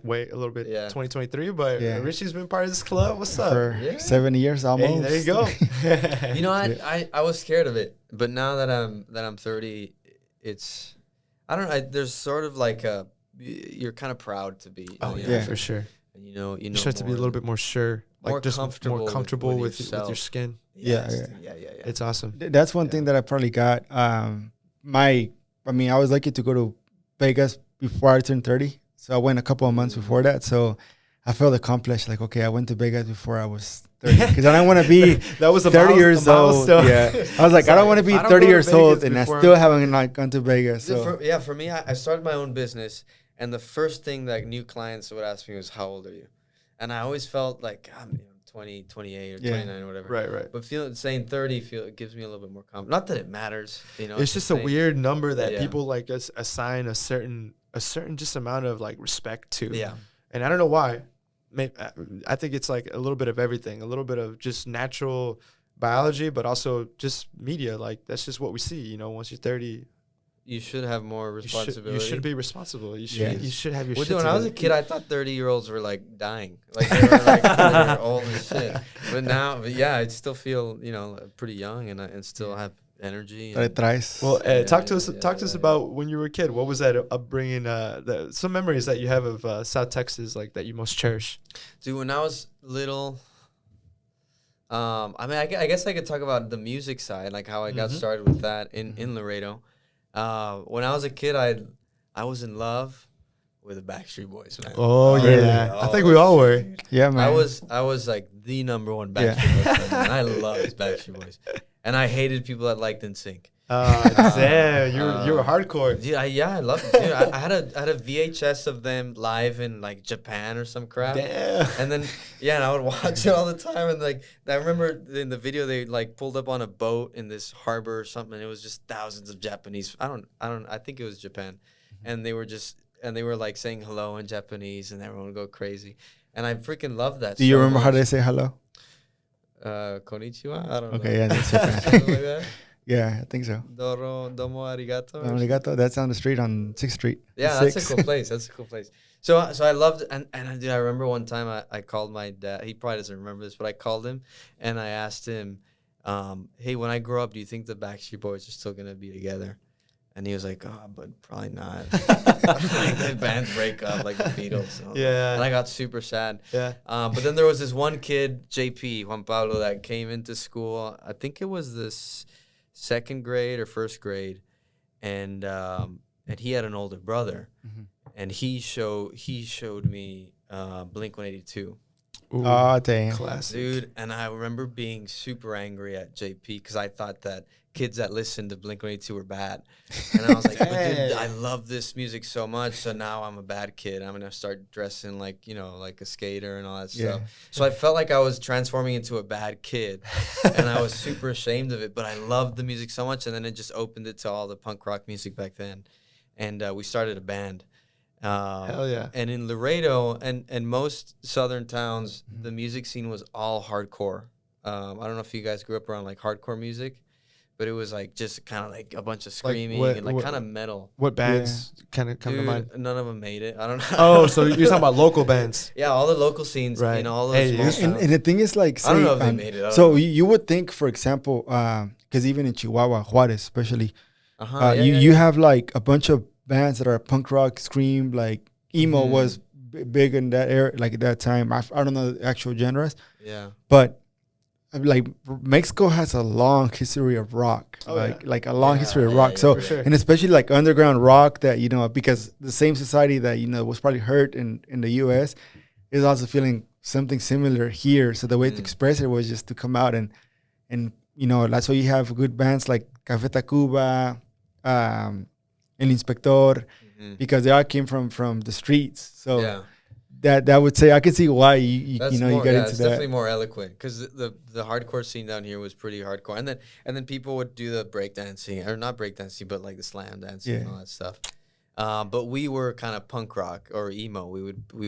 wait a little bit, 2023. But Richie's been part of this club. What's up? For 7 years almost. Hey, there you go. I was scared of it, but now that I'm 30, it's, I don't know. There's sort of like you're kind of proud to be. Oh yeah, for sure. And you start to be a little bit more sure, like more just comfortable with your skin. Yeah. It's awesome. That's one thing that I probably got. I was lucky to go to Vegas before I turned 30. So I went a couple of months before that. So I felt accomplished. Like, okay, I went to Vegas before I was 30. Because I don't want to be that was 30 years old. Yeah. I was like, I don't want to be 30 years old and I still haven't gone to Vegas. So. For me, I started my own business. And the first thing that new clients would ask me was, how old are you? And I always felt like I'm 20, 28 or 29 or whatever. Right. But saying 30 it gives me a little bit more confidence. Not that it matters. It's just a weird number that people like assign a certain just amount of like respect to. Yeah. And I don't know why. I think it's like a little bit of everything, a little bit of just natural biology, but also just media. Like, that's just what we see, once you're 30. You should have more responsibility. You should be responsible. You should have your shit when together. I was a kid, I thought 30-year-olds were like dying. Like, they were like they were old as shit. But now, I still feel, pretty young and still have energy. Well, talk to us about when you were a kid. What was that upbringing? Some memories that you have of South Texas, like, that you most cherish. Dude, when I was little, I guess I could talk about the music side, like how I got started with that in Laredo. When I was a kid, I was in love with the Backstreet Boys, man. Oh yeah, I think we all were. Yeah, man. I was like the number one Backstreet Boys fan, man. I loved Backstreet Boys, and I hated people that liked NSYNC. Damn, you were hardcore. Dude, I loved it. Dude, I had a VHS of them live in like Japan or some crap. Damn. And then and I would watch it all the time. And like I remember in the video they like pulled up on a boat in this harbor or something. And it was just thousands of Japanese. I think it was Japan, and they were like saying hello in Japanese, and everyone would go crazy. And I freaking loved that. Do you remember how they say hello? Konnichiwa. I don't know. Okay, yeah, that's Something like that. Yeah, I think so. Domo arigato. Arigato. That's on the street on 6th Street. Yeah, that's a cool place. So I loved it. And I remember one time I called my dad. He probably doesn't remember this, but I called him and I asked him, hey, when I grow up, do you think the Backstreet Boys are still going to be together? And he was like, oh, but probably not. Like, the bands break up like the Beatles. So. Yeah. And I got super sad. Yeah. But then there was this one kid, Juan Pablo, that came into school. I think it was this second grade or first grade, and he had an older brother, and he showed me Blink-182. Oh, dang. Classic. Dude, and I remember being super angry at JP because I thought that kids that listened to Blink-182 were bad. And I was like, but dude, I love this music so much, so now I'm a bad kid. I'm going to start dressing like, like a skater and all that stuff. So I felt like I was transforming into a bad kid, and I was super ashamed of it, but I loved the music so much, and then it just opened it to all the punk rock music back then. And we started a band. Hell yeah. And in Laredo and most southern towns, the music scene was all hardcore. I don't know if you guys grew up around like hardcore music, but it was like just kind of like a bunch of Like screaming what- and like what- kind of metal. What bands kind of come to mind? Dude, none of them made it. I don't know. Oh, so you're talking about local bands. Yeah, all the local scenes, Right. you know, all those Hey, small this- towns. And the thing is, like, I don't say, know if they made it. I don't so know. you would think, for example, because even in Chihuahua, Juarez, especially, Yeah, you have like a bunch of bands that are punk rock, scream, like emo Mhm. was big in that era, like at that time. I don't know the actual genres, Yeah. but like Mexico has a long history of rock, Oh, like a long Yeah, history of yeah, rock. yeah, So for sure. and especially like underground rock that because the same society that was probably hurt in the U.S. is also feeling something similar here. So the way to express it was just to come out and that's why you have good bands like Café Tacuba, El Inspector, because they all came from the streets. So Yeah. that would say I can see why you That's you more, got yeah, into it's that. definitely more eloquent because the hardcore scene down here was pretty hardcore, and then people would do the breakdancing, or not breakdancing, but like the slam dancing and Yeah. all that stuff. But we were kind of punk rock or emo. We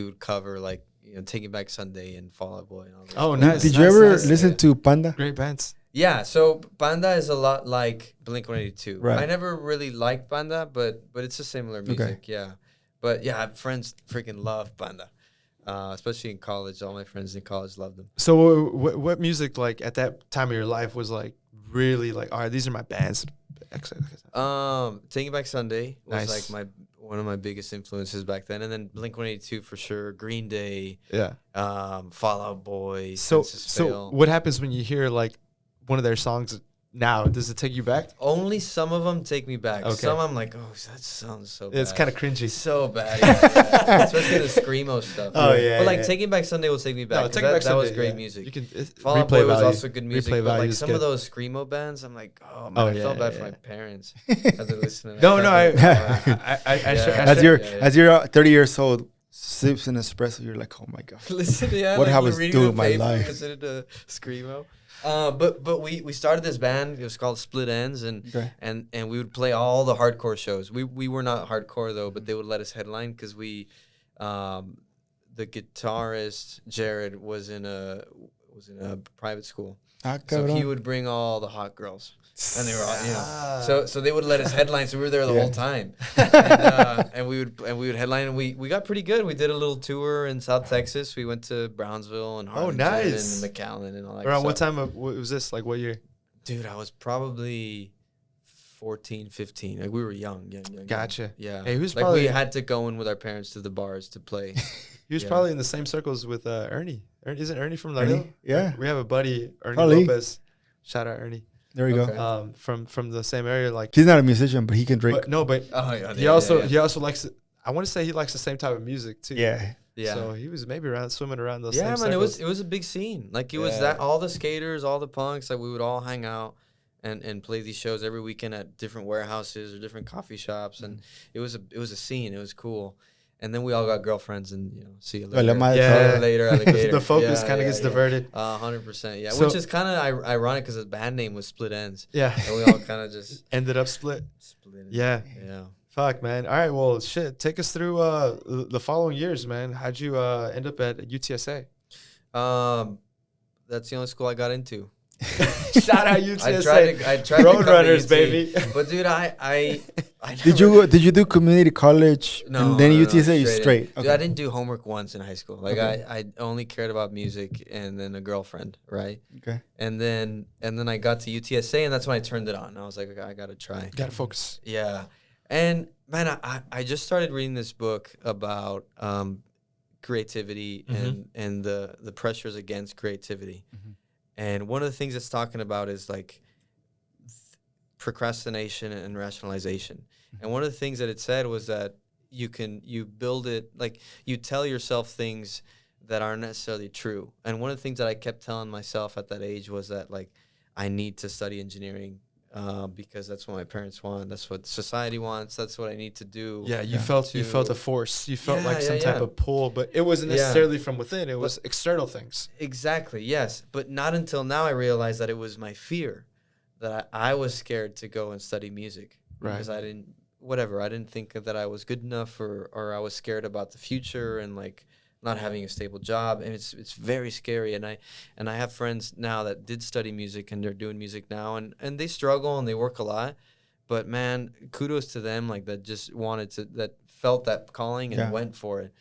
would cover like Taking Back Sunday and Fall Out Boy and all that. Oh, stuff. nice. Did you ever listen Yeah. to Panda? Great bands. Yeah, so Banda is a lot like Blink-182. Right. I never really liked Banda, but it's a similar music, yeah. But yeah, I have friends freaking love Banda. Especially in college. All my friends in college loved them. So what music, like, at that time of your life was, like, really, like, all right, these are my bands? Taking Back Sunday was Nice. like one of my biggest influences back then, and then Blink-182 for sure, Green Day, Yeah. Fall Out Boy, So Census Fail. what happens when you hear, like, one of their songs now? Does it take you back? Only some of them take me back. Okay. Some I'm like, oh, that sounds so bad. It's kind of cringy. So bad, yeah. Especially the screamo stuff. Oh, yeah, But like yeah. Taking Back Sunday will take me back. No, 'cause Taking Back that was Sunday, great yeah. music. You can Fall Out replay Boy was value. also good music. Replay But value like is some good. of those screamo bands, I'm like, oh man, Oh, I yeah, felt bad yeah, for yeah. my parents as they listen to that. No, I Yeah. As you're Yeah. as you're 30 years old, sips an espresso, you're like, oh my god. Listen, yeah, What like I you're was reading doing the with my paper, life. listening to screamo. But we started this band. It was called Split Ends, and Okay. and we would play all the hardcore shows. We were not hardcore though, but they would let us headline because the guitarist Jared was in a private school, Ah, so he cabrón. would bring all the hot girls. And they were all, so they would let us headline, so we were there the Yeah. whole time, and we would headline, and we got pretty good. We did a little tour in South Texas. We went to Brownsville and Harlingen nice. and McAllen and all that. Around stuff. what time what was this? Like, what year? Dude, I was probably 14, 15. Like we were young. Gotcha. Yeah. Hey, who's like probably- we had to go in with our parents to the bars to play. He was Yeah. probably in the same circles with Ernie. Isn't Ernie from Ernie? Laredo? Yeah. We have a buddy, Ernie Probably. Lopez. Shout out Ernie. There we Okay. go. From the same area. Like, He's not a musician, but he can drink. but no, but Oh yeah. he also likes. I want to say he likes the same type of music too. Yeah. Yeah. So he was maybe swimming around those. Yeah, same man, circles. it was a big scene. Like it was Yeah. that all the skaters, all the punks, like we would all hang out and play these shows every weekend at different warehouses or different coffee shops, and it was a scene. It was cool. And then we all got girlfriends, and see you later. Vale madre Yeah. todo. Later, alligator. The focus kind of gets diverted. 100%. Yeah, So- which is kind of ironic because the band name was Split Ends, Yeah. and we all kind of just Ended up split. split. Yeah. Yeah. Fuck, man. All right. Well, shit. Take us through the following years, man. How'd you end up at UTSA? That's the only school I got into. Shout out UTSA. I tried to come to Roadrunners, UT, baby. But dude, I Did you do community college and then UTSA? You straight. Dude, I didn't do homework once in high school. Like Okay. I only cared about music and then a girlfriend, right? Okay. And then I got to UTSA, and that's when I turned it on. I was like, okay, I gotta try. Gotta focus. Yeah, and man, I just started reading this book about creativity and the pressures against creativity. And one of the things it's talking about is like procrastination and rationalization. And one of the things that it said was that you build it, like you tell yourself things that aren't necessarily true. And one of the things that I kept telling myself at that age was that like I need to study engineering because that's what my parents want. That's what society wants. That's what I need to do. Yeah, you felt a force. You felt like some type of pull, but it wasn't necessarily from within. It was external things. Exactly, yes. But not until now I realized that it was my fear, that I was scared to go and study music. Right. Because I didn't think that I was good enough or I was scared about the future and like not having a stable job, and it's very scary. And I have friends now that did study music and they're doing music now, and they struggle and they work a lot. But man, kudos to them, like that just that felt that calling and went for it.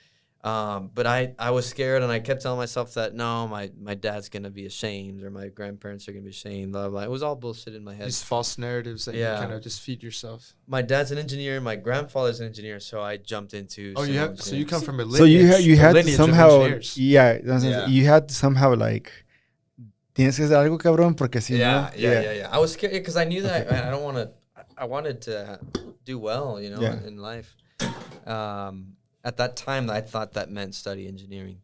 But I was scared, and I kept telling myself that no, my dad's gonna be ashamed, or my grandparents are gonna be ashamed. Blah, blah. It was all bullshit in my head. These false narratives that you kind of just feed yourself. My dad's an engineer. My grandfather's an engineer, so I jumped into. Oh, so you come from a lineage. So you had to somehow, Yeah. you had to somehow like, tienes que hacer algo cabrón porque si no. Yeah. I was scared because I knew that I don't want to. I wanted to do well, you know, in life. At that time, I thought that meant study engineering.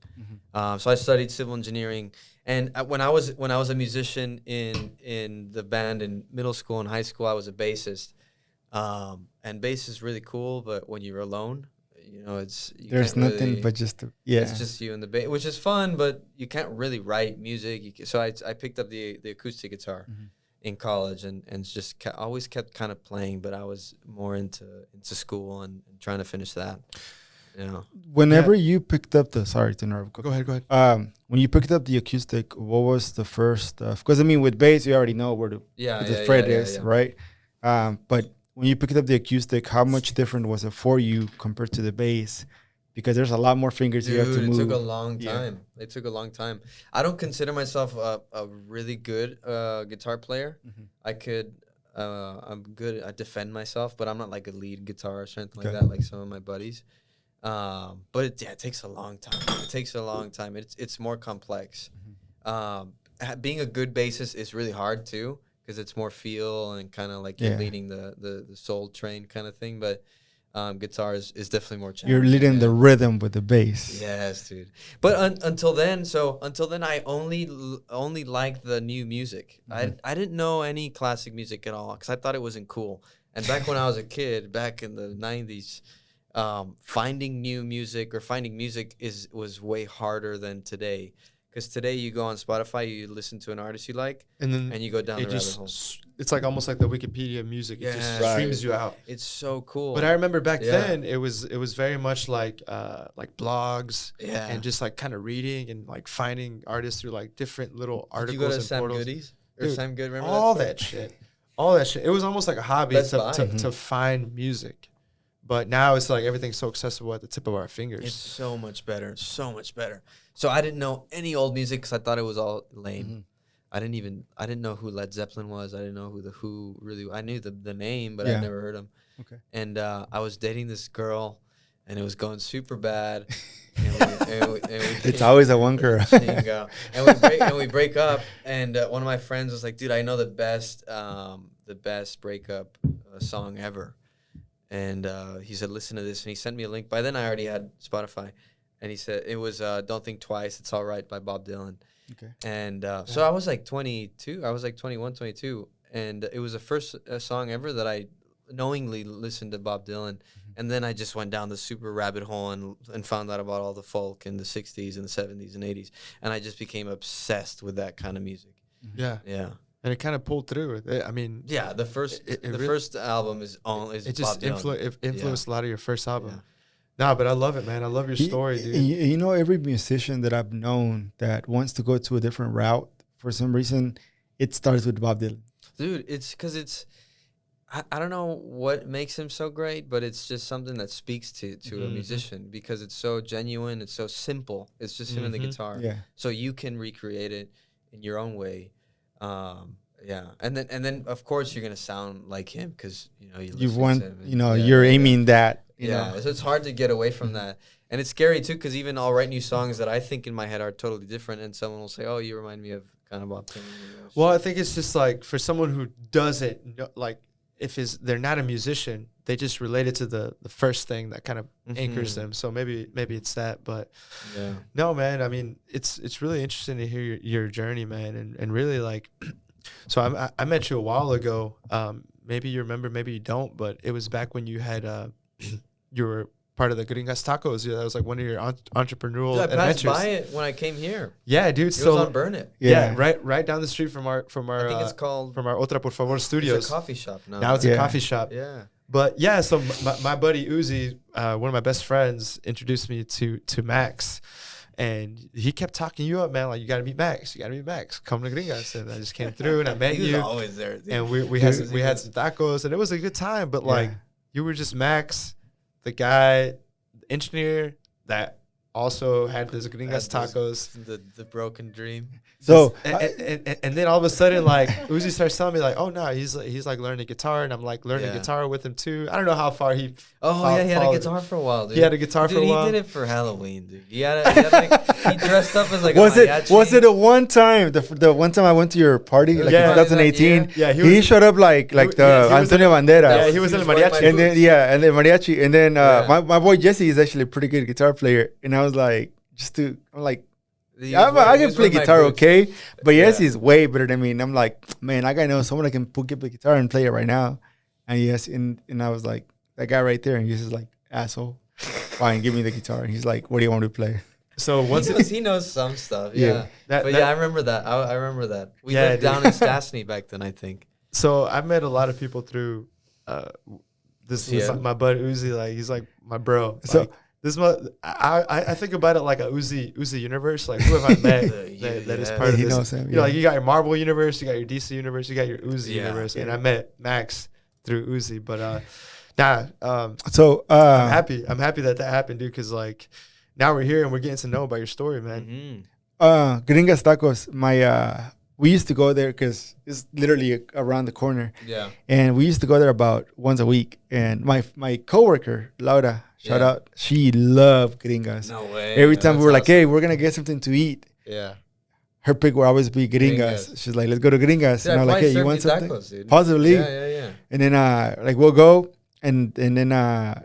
So I studied civil engineering, and when I was a musician in the band in middle school and high school, I was a bassist. And bass is really cool, but when you're alone, you know, there's nothing really, but just it's just you and the bass, which is fun, but you can't really write music. So I picked up the acoustic guitar in college, and just always kept kind of playing, but I was more into school and trying to finish that. Yeah. Whenever you picked up sorry to interrupt. Go ahead. When you picked up the acoustic, what was the first? Because I mean, with bass, you already know where the fret is, right? But when you picked up the acoustic, how much different was it for you compared to the bass? Because there's a lot more fingers you have to move. It took a long time. It took a long time. I don't consider myself a really good guitar player. I'm good. I defend myself, but I'm not like a lead guitarist or anything like that, like some of my buddies. But it takes a long time. It takes a long time. It's more complex. Being a good bassist is really hard too, because it's more feel and kind of like you're leading the soul train kind of thing. But guitar is definitely more challenging. You're leading the rhythm with the bass. Yes, dude. But until then, I only liked the new music. I didn't know any classic music at all because I thought it wasn't cool. And back when I was a kid, back in the 90s, finding new music or finding music was way harder than today. Because today you go on Spotify, you listen to an artist you like, and you go down the rabbit hole. It's like almost like the Wikipedia of music. It just streams you out. It's so cool. But I remember back then, it was very much like blogs and just like kind of reading and like finding artists through like different little articles. Did you go to and Sam portals. Goodies? Or Dude, Sam Good, remember all that shit. All that shit. It was almost like a hobby to find music. But now it's like everything's so accessible at the tip of our fingers. It's so much better. So much better. So I didn't know any old music because I thought it was all lame. I didn't know who Led Zeppelin was. I didn't know who the Who really. I knew the name, but I'd never heard them. Okay. And I was dating this girl, and it was going super bad. It's always a one girl. and we break up. And one of my friends was like, "Dude, I know the best breakup song ever." And he said, "Listen to this." And he sent me a link. By then, I already had Spotify. And he said it was "Don't Think Twice, It's All Right" by Bob Dylan. Okay. And so I was like 22. I was like 21, 22. And it was the first song ever that I knowingly listened to Bob Dylan. And then I just went down the super rabbit hole and found out about all the folk in the 60s and the 70s and 80s. And I just became obsessed with that kind of music. Yeah. Yeah. And it kind of pulled through. I mean, yeah, the first album is it just Bob Dylan. influenced a lot of your first album. Yeah. Nah, but I love it, man. I love your story, dude. You know, every musician that I've known that wants to go to a different route, for some reason, it starts with Bob Dylan. Dude, it's because I don't know what makes him so great, but it's just something that speaks to a musician because it's so genuine. It's so simple. It's just him and the guitar. Yeah. So you can recreate it in your own way. Yeah, and then of course you're gonna sound like him because you're aiming that. You know. So it's hard to get away from that, and it's scary too because even I'll write new songs that I think in my head are totally different, and someone will say, "Oh, you remind me of kind of Bob Dylan." Well, I think it's just like for someone who doesn't know, like they're not a musician, they just relate it to the first thing that kind of anchors them. So maybe it's that, but no, man. I mean, it's really interesting to hear your journey, man, and really like. So I met you a while ago. Maybe you remember, maybe you don't, but it was back when you had you were part of the Gringas Tacos. Yeah, that was like one of your entrepreneurial adventures. I passed by it when I came here. Yeah, dude. It was on Burn It. Yeah, right down the street from our. I think it's called from our Otra, por favor studios. It's a coffee shop now. Now it's a coffee shop. Yeah. But so my buddy Uzi, one of my best friends, introduced me to Max. And he kept talking you up, man. Like, you got to be Max. You got to be Max. Come to Gringas. And I just came through and I met He you. was always there. Dude. And we had some tacos and it was a good time. But like, you were just Max, the guy, the engineer that also had this Gringas tacos. The broken dream. So and then all of a sudden, like, Uzi starts telling me like, oh no, he's like learning guitar, and I'm like learning guitar with him too. I don't know how far he. He had a guitar for a while, dude. He had a guitar for a while. He did it for Halloween, dude. He dressed up as like a mariachi. Was it a one time? The one time I went to your party, like in 2018. Yeah, he showed up like the Antonio Banderas. Yeah, he was in the mariachi. And then mariachi, and then my boy Jesse is actually a pretty good guitar player, and I was like, I'm like. I can play guitar okay, but yes, he's way better than me. And I'm like, man, I gotta know someone that can pick up the guitar and play it right now. And yes, and I was like, that guy right there, and he's just like, asshole, fine, give me the guitar. And he's like, what do you want me to play? So once he knows some stuff, I remember that. I remember that. We lived down in Stastny back then, I think. So I met a lot of people through this. Like my buddy Uzi, like he's like my bro. So. Like, I think about it like a Uzi universe. Like, who have I met that is part of this? Knows him, you know, like you got your Marvel universe, you got your DC universe, you got your Uzi universe, and I met Max through Uzi. But I'm happy. I'm happy that happened, dude. Because like now we're here and we're getting to know about your story, man. Gringas Tacos. We used to go there because it's literally around the corner. Yeah. And we used to go there about once a week. And my coworker Laura. Shout out. She loved Gringas. No way. Every time we were like, hey, we're going to get something to eat. Yeah. Her pick will always be Gringas. She's like, let's go to Gringas. Dude, and I'm like, hey, you want something? Tacos, dude. Possibly. Yeah. And then, like, we'll go. And then,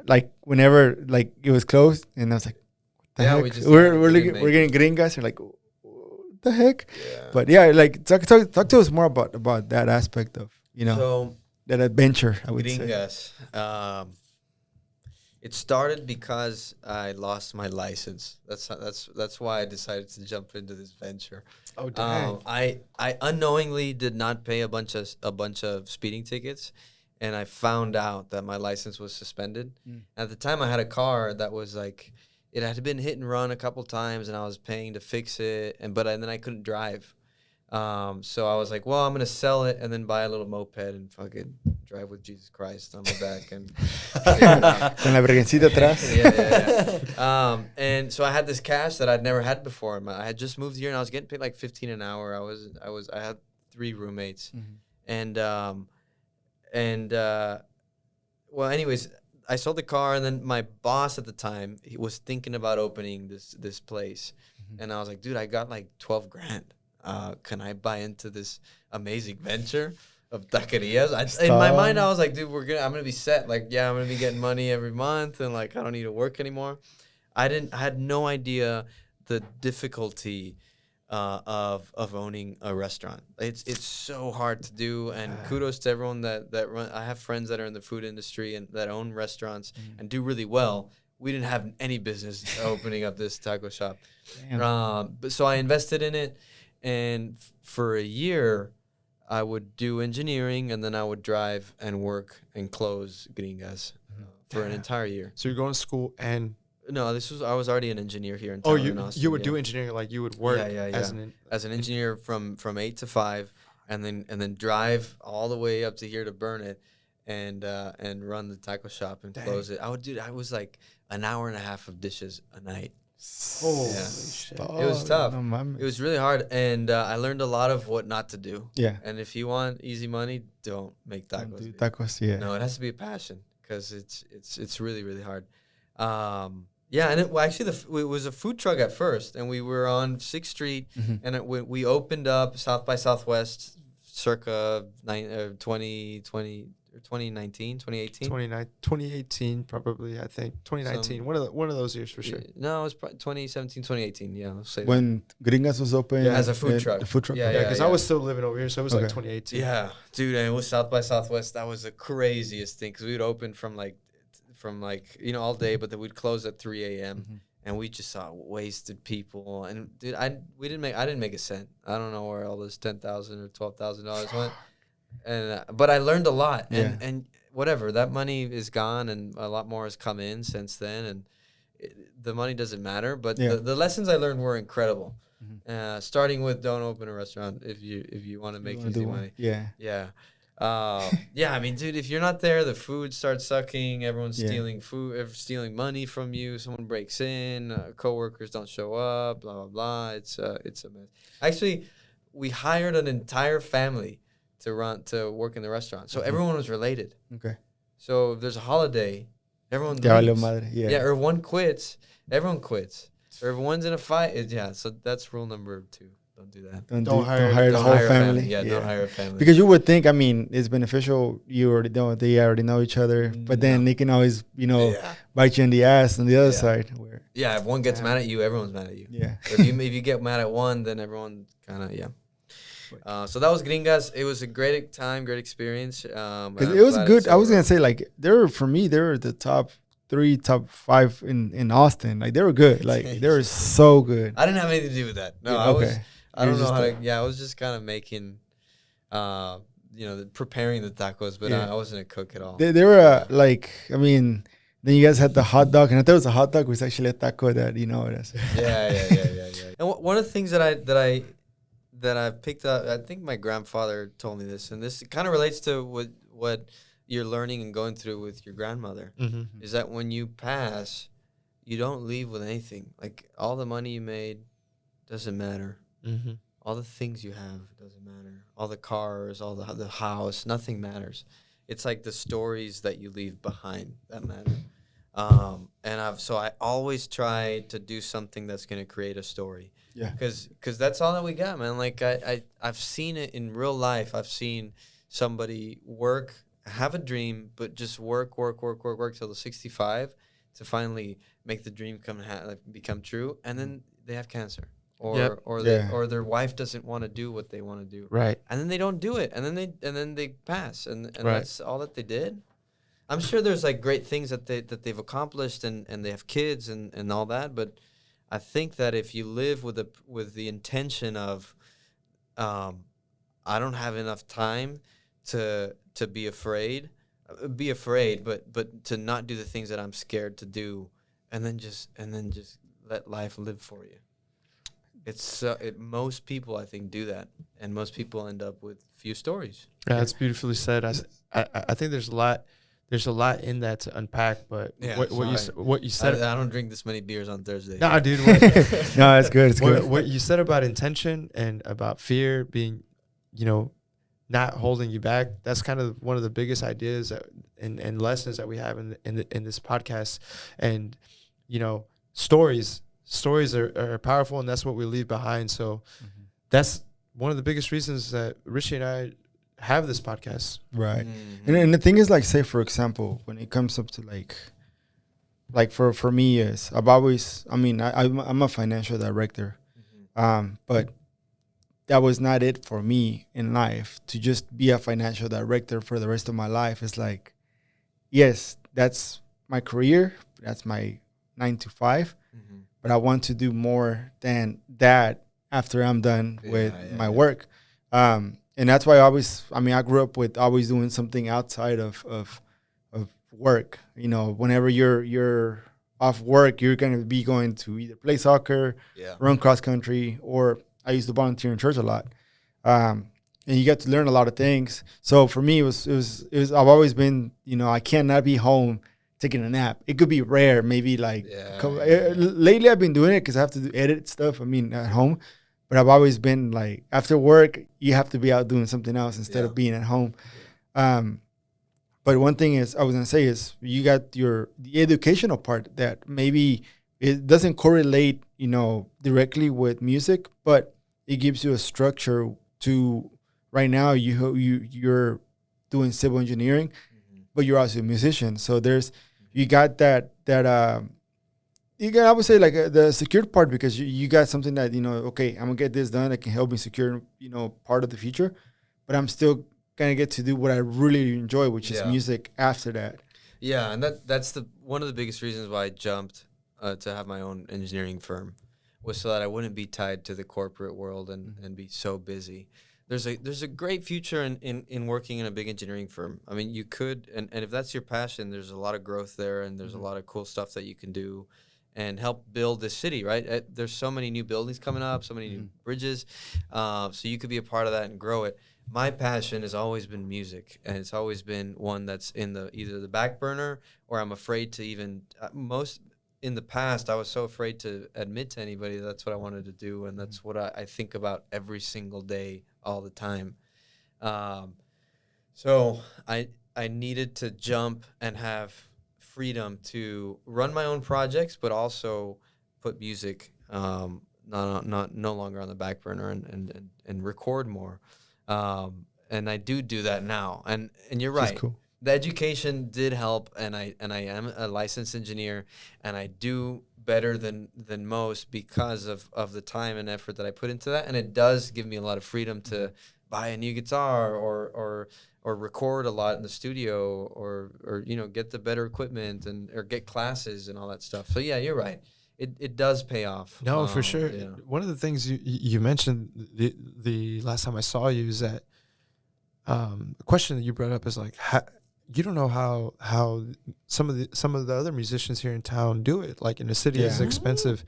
like, whenever, like, it was closed. And I was like, what the heck? We're getting Gringas. You're like, what the heck? Yeah. But, yeah, like, talk to us more about that aspect of, that adventure, I would say. Gringas. It started because I lost my license. That's why I decided to jump into this venture. Oh, dang. I unknowingly did not pay a bunch of speeding tickets, and I found out that my license was suspended. At the time, I had a car that was like, it had been hit and run a couple times, and I was paying to fix it, but then I couldn't drive. So I was like, well, I'm going to sell it and then buy a little moped and fucking drive with Jesus Christ on my back. And con la virgencita atrás. Yeah. And so I had this cash that I'd never had before. I had just moved here and I was getting paid like $15 an hour. I had 3 roommates. Mm-hmm. Well, anyways, I sold the car, and then my boss at the time, he was thinking about opening this place. Mm-hmm. And I was like, dude, I got like $12,000. Can I buy into this amazing venture of taquerias? In my mind, I was like, dude, I'm gonna be set. Like, yeah, I'm gonna be getting money every month, and like, I don't need to work anymore. I had no idea the difficulty of owning a restaurant. It's so hard to do, and kudos to everyone that run. I have friends that are in the food industry and that own restaurants and do really well. We didn't have any business opening up this taco shop. But so I invested in it. And for a year, I would do engineering, and then I would drive and work and close Gringas for an entire year. So you're going to school and... No, I was already an engineer here in town. In Austin, you would do engineering, like you would work as an engineer from 8 to 5, and then drive all the way up to here to burn it, and run the taco shop and close it. I was like an hour and a half of dishes a night. Holy shit. It was tough. It was really hard, and I learned a lot of what not to do. Yeah. And if you want easy money, don't make tacos. Don't do tacos, yeah. No, it has to be a passion, because it's really, really hard. And it was a food truck at first, and we were on 6th Street, and we opened up South by Southwest circa 2019, 2018 probably, I think. 2019, one of those years for sure. No, it was probably 2017, 2018, yeah. Let's say when Gringas was open. Yeah, as a food truck. The food truck. Yeah, because I was still living over here, so it was like 2018. Yeah, dude, and it was South by Southwest. That was the craziest thing, because we would open from all day, but then we'd close at 3 a.m. And we just saw wasted people. And dude, I didn't make a cent. I don't know where all this $10,000 or $12,000 went. And but I learned a lot, and whatever, that money is gone, and a lot more has come in since then, and the money doesn't matter. But Yeah. the lessons I learned were incredible. Mhm. Starting with don't open a restaurant if you want to make easy money. Yeah. Yeah. Yeah, I mean, dude, if you're not there, the food starts sucking. Everyone's Yeah. stealing food, stealing money from you. Someone breaks in. Coworkers don't show up. Blah blah blah. It's a mess. Actually, we hired an entire family to work in the restaurant, so everyone was related. Okay. So if there's a holiday, everyone Ya valió leaves. madre. Yeah. Yeah, or one quits, everyone quits. Or if one's in a fight, so that's rule number 2. Don't do that. Don't hire the Don't whole hire a family. Yeah, don't hire a family. Because you would think, I mean, it's beneficial. You already know they already know each other, but then they can always, bite you in the ass on the other side. Where if one gets mad at you, everyone's mad at you. Yeah. if you get mad at one, then everyone kind of So that was Gringas. It was a great time, great experience. Because it was good. I was gonna say like they were the top 3, top 5 in Austin. Like they were good. Like they were so good. I didn't have anything to do with that. No, Yeah, I don't know how to. Yeah, I was just kind of making, preparing the tacos, but I wasn't a cook at all. They were like, I mean, then you guys had the hot dog, and I thought it was a hot dog. It was actually a taco that Yeah. And one of the things that I picked up, I think my grandfather told me this, and this kind of relates to what you're learning and going through with your grandmother, is that when you pass, you don't leave with anything. Like all the money you made doesn't matter. All the things you have doesn't matter. All the cars, all the house, nothing matters. It's like the stories that you leave behind that matter. So I always try to do something that's going to create a story. Yeah. Because that's all that we got, man. Like I've seen it in real life. I've seen somebody have a dream, but just work till the 65 to finally make the dream become true, and then they have cancer, or their wife doesn't want to do what they want to do, Right. and then they don't do it, and then they pass, and that's all that they did. I'm sure there's like great things that they've accomplished, and they have kids and all that, but I think that if you live with the intention of, I don't have enough time to be afraid, but to not do the things that I'm scared to do, and then just let life live for you. Most people, I think, do that, and most people end up with few stories. Yeah, that's beautifully said. I think there's a lot in that to unpack, but what you said. I don't drink this many beers on Thursday. Nah, dude. No, it's good. It's good. What you said about intention and about fear being, not holding you back. That's kind of one of the biggest ideas and lessons that we have in this podcast. And stories are powerful, and that's what we leave behind. So that's one of the biggest reasons that Richie and I have this podcast. Right. And the thing is, like, say for example, when it comes up to like for me is I'm a financial director, but that was not it for me in life to just be a financial director for the rest of my life. It's like, yes, that's my career, that's my 9 to 5, but I want to do more than that after I'm done with my work. And that's why I grew up with always doing something outside of work. Whenever you're off work, you're going to be going to either play soccer, run cross country, or I used to volunteer in church a lot. And you get to learn a lot of things. So for me, it was I've always been, I cannot be home taking a nap. It could be rare, maybe lately I've been doing it because I have to edit stuff, at home. But I've always been like, after work, you have to be out doing something else instead of being at home. But one thing I was going to say is you got the educational part that maybe it doesn't correlate, directly with music, but it gives you a structure to, right now you're doing civil engineering, but you're also a musician. So you got that I would say like the secure part, because you got something that, okay, I'm gonna get this done that can help me secure, part of the future, but I'm still gonna get to do what I really enjoy, which is music after that. Yeah, and that's one of the biggest reasons why I jumped to have my own engineering firm, was so that I wouldn't be tied to the corporate world and be so busy. There's a great future in working in a big engineering firm. I mean, you could, and if that's your passion, there's a lot of growth there, and there's a lot of cool stuff that you can do. and help build this city, right? There's so many new buildings coming up, so many new bridges. So you could be a part of that and grow it. My passion has always been music, and it's always been one that's in either the back burner, or I'm afraid to even in the past, I was so afraid to admit to anybody that's what I wanted to do, and that's what I think about every single day, all the time. So I needed to jump and have freedom to run my own projects, but also put music no longer on the back burner and record more. And I do that now. And you're right. Cool. The education did help, and I am a licensed engineer, and I do better than most because of the time and effort that I put into that. And it does give me a lot of freedom to buy a new guitar or record a lot in the studio or get the better equipment or get classes and all that stuff. So yeah, you're right. It does pay off. No, for sure. Yeah. One of the things you mentioned the last time I saw you is that a question that you brought up is like, you don't know how some of the other musicians here in town do it. Like in a city as expensive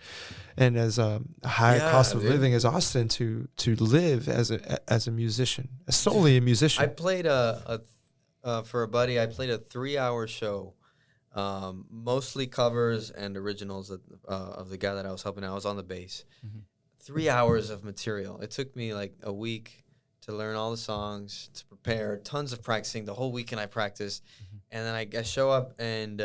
and as high cost of living as Austin to live as a musician, solely a musician. I played for a buddy. I played a 3-hour show. Mostly covers and originals of the guy that I was helping out. I was on the bass. 3 hours of material. It took me like a week to learn all the songs, to prepare, tons of practicing. The whole weekend I practiced. And then I show up and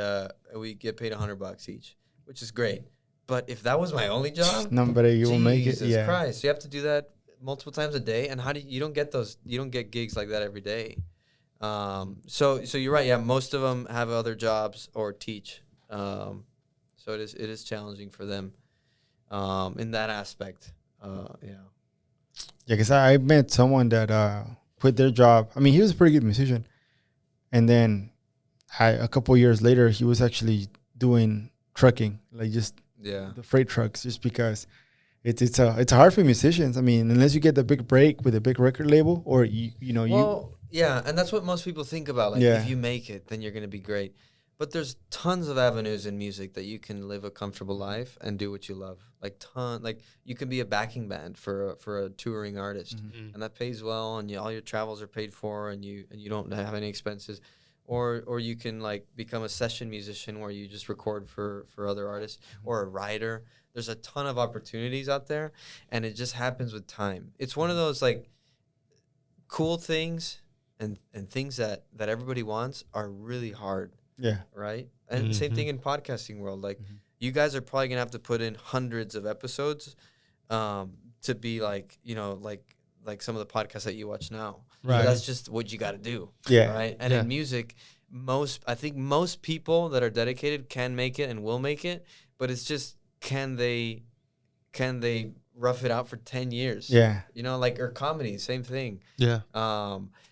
we get paid $100 each, which is great. But if that was my only job, you will make it. Jesus Christ. You have to do that multiple times a day. And you don't get gigs like that every day. So you're right. Yeah, most of them have other jobs or teach. So it is challenging for them in that aspect. Yeah, because I met someone that quit their job. I mean, he was a pretty good musician, and then a couple of years later, he was actually doing trucking, like just the freight trucks, just because it's hard for musicians. I mean, unless you get the big break with a big record label, or yeah, and that's what most people think about. Like, if you make it, then you're going to be great. But there's tons of avenues in music that you can live a comfortable life and do what you love. Like you can be a backing band for a touring artist, and that pays well, and all your travels are paid for, and you don't have any expenses. Or you can like become a session musician where you just record for other artists, or a writer. There's a ton of opportunities out there, and it just happens with time. It's one of those like cool things. And things that everybody wants are really hard. Yeah. Right? And same thing in podcasting world. Like, you guys are probably going to have to put in hundreds of episodes to be like, like some of the podcasts that you watch now. Right. That's just what you got to do. Yeah. Right? And in music, I think most people that are dedicated can make it and will make it, but it's just, can they rough it out for 10 years? Yeah. Or comedy, same thing. Yeah.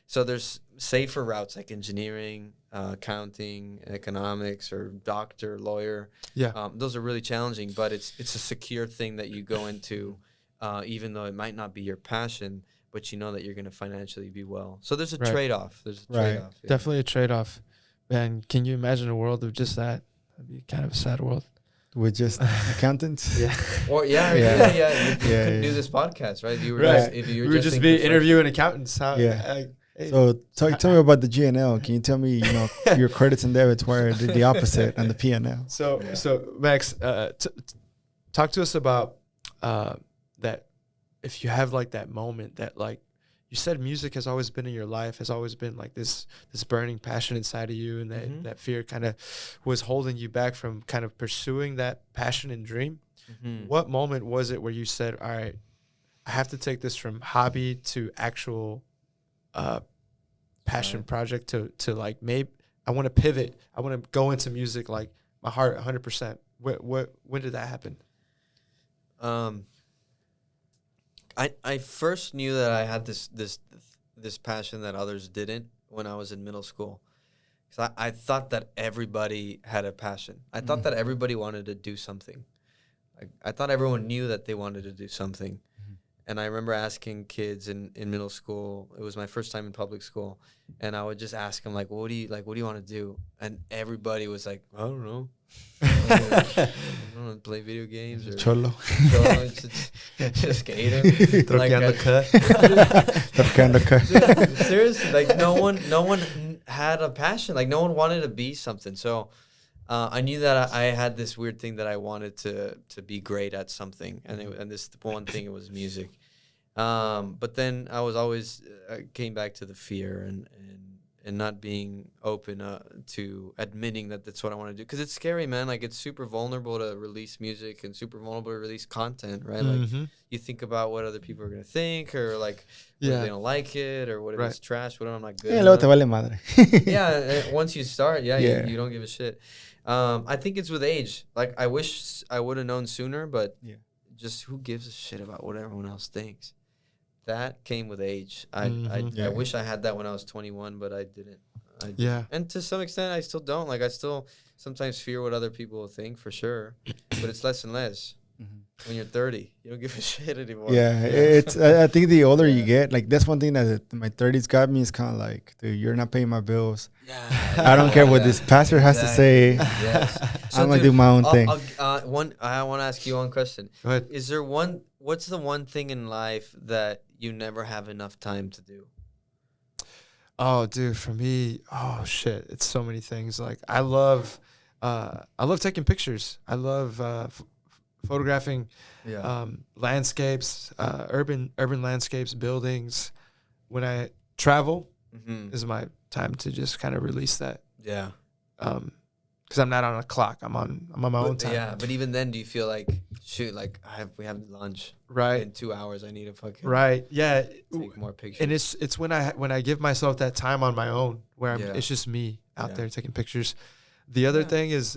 So there's safer routes like engineering, accounting, economics, or doctor, lawyer. Yeah. Those are really challenging, but it's a secure thing that you go into, even though it might not be your passion, but you know that you're going to financially be well. So there's a trade-off. There's a trade-off. Yeah. Definitely a trade-off. Man, can you imagine a world of just that? That'd be kind of a sad world. With just accountants? Yeah. Or you couldn't do this podcast, right? You were just be interviewing accountants. So tell me about the G&L. Can you tell me, your credits and debits were the opposite on the P&L? So Max, talk to us about that. If you have like that moment that, like you said, music has always been in your life, has always been like this burning passion inside of you, and that fear kind of was holding you back from kind of pursuing that passion and dream. What moment was it where you said, all right, I have to take this from hobby to actual passion project to like, maybe I want to pivot. I want to go into music, like my heart 100%. When did that happen? I first knew that I had this passion that others didn't when I was in middle school. So I thought that everybody had a passion. I thought that everybody wanted to do something. I thought everyone knew that they wanted to do something. And I remember asking kids in middle school. It was my first time in public school, and I would just ask them like, "What do you want to do?" And everybody was like, "I don't know. I don't know, play video games or Cholo. just skater." Seriously, like no one had a passion. Like no one wanted to be something. So I knew that I had this weird thing that I wanted to be great at something, and this one thing, it was music. But then I was always came back to the fear and not being open to admitting that that's what I want to do, because it's scary, man. Like it's super vulnerable to release music and super vulnerable to release content, right? Mm-hmm. Like you think about what other people are gonna think, or like whether they don't like it, or what if it's trash, what if I'm not good. Luego te vale madre. Yeah, once you start, you don't give a shit. I think it's with age. Like I wish I would have known sooner, but just who gives a shit about what everyone else thinks? That came with age. I wish I had that when I was 21, but I didn't. And to some extent, I still don't. Like I still sometimes fear what other people will think, for sure, but it's less and less. When you're 30, you don't give a shit anymore. It's. I think the older you get, like that's one thing that my 30s got me, is kind of like, dude, you're not paying my bills. I don't care what this pastor has to say. Yes. So I'm gonna do my own thing. I want to ask you one question. Go ahead. Is there what's the one thing in life that you never have enough time to do? Oh, dude, for me, shit, it's so many things. Like I love taking pictures. I love photographing landscapes, urban landscapes, buildings. When I travel, is my time to just kind of release that. Yeah. Because I'm not on a clock. I'm on my own time. Yeah, but even then, do you feel like, shoot, like we have lunch. Right. In 2 hours, I need to fucking take more pictures. And it's when I give myself that time on my own, where it's just me out there taking pictures. The other thing is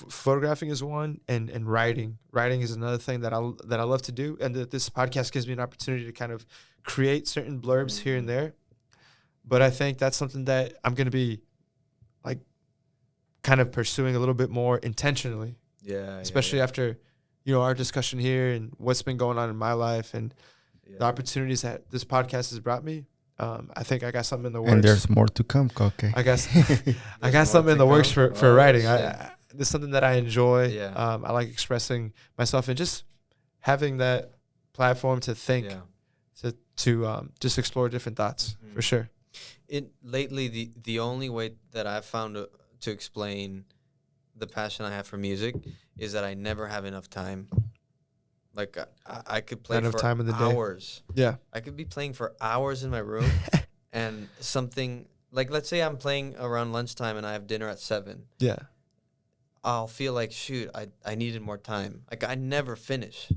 photographing is one, and writing. Writing is another thing that I love to do, and that this podcast gives me an opportunity to kind of create certain blurbs here and there. But I think that's something that I'm going to be like kind of pursuing a little bit more intentionally. Especially after, our discussion here and what's been going on in my life and the opportunities that this podcast has brought me. I think I got something in the works. And there's more to come, Koke. I guess I got something in the works for writing. This is something that I enjoy. I like expressing myself and just having that platform to think, to just explore different thoughts, for sure. Lately, the only way that I've found to explain the passion I have for music is that I never have enough time. Like I could play for time in the hours. Day. Yeah, I could be playing for hours in my room, and something like, let's say I'm playing around lunchtime and I have dinner at 7. Yeah, I'll feel like, shoot, I needed more time. Like I never finish.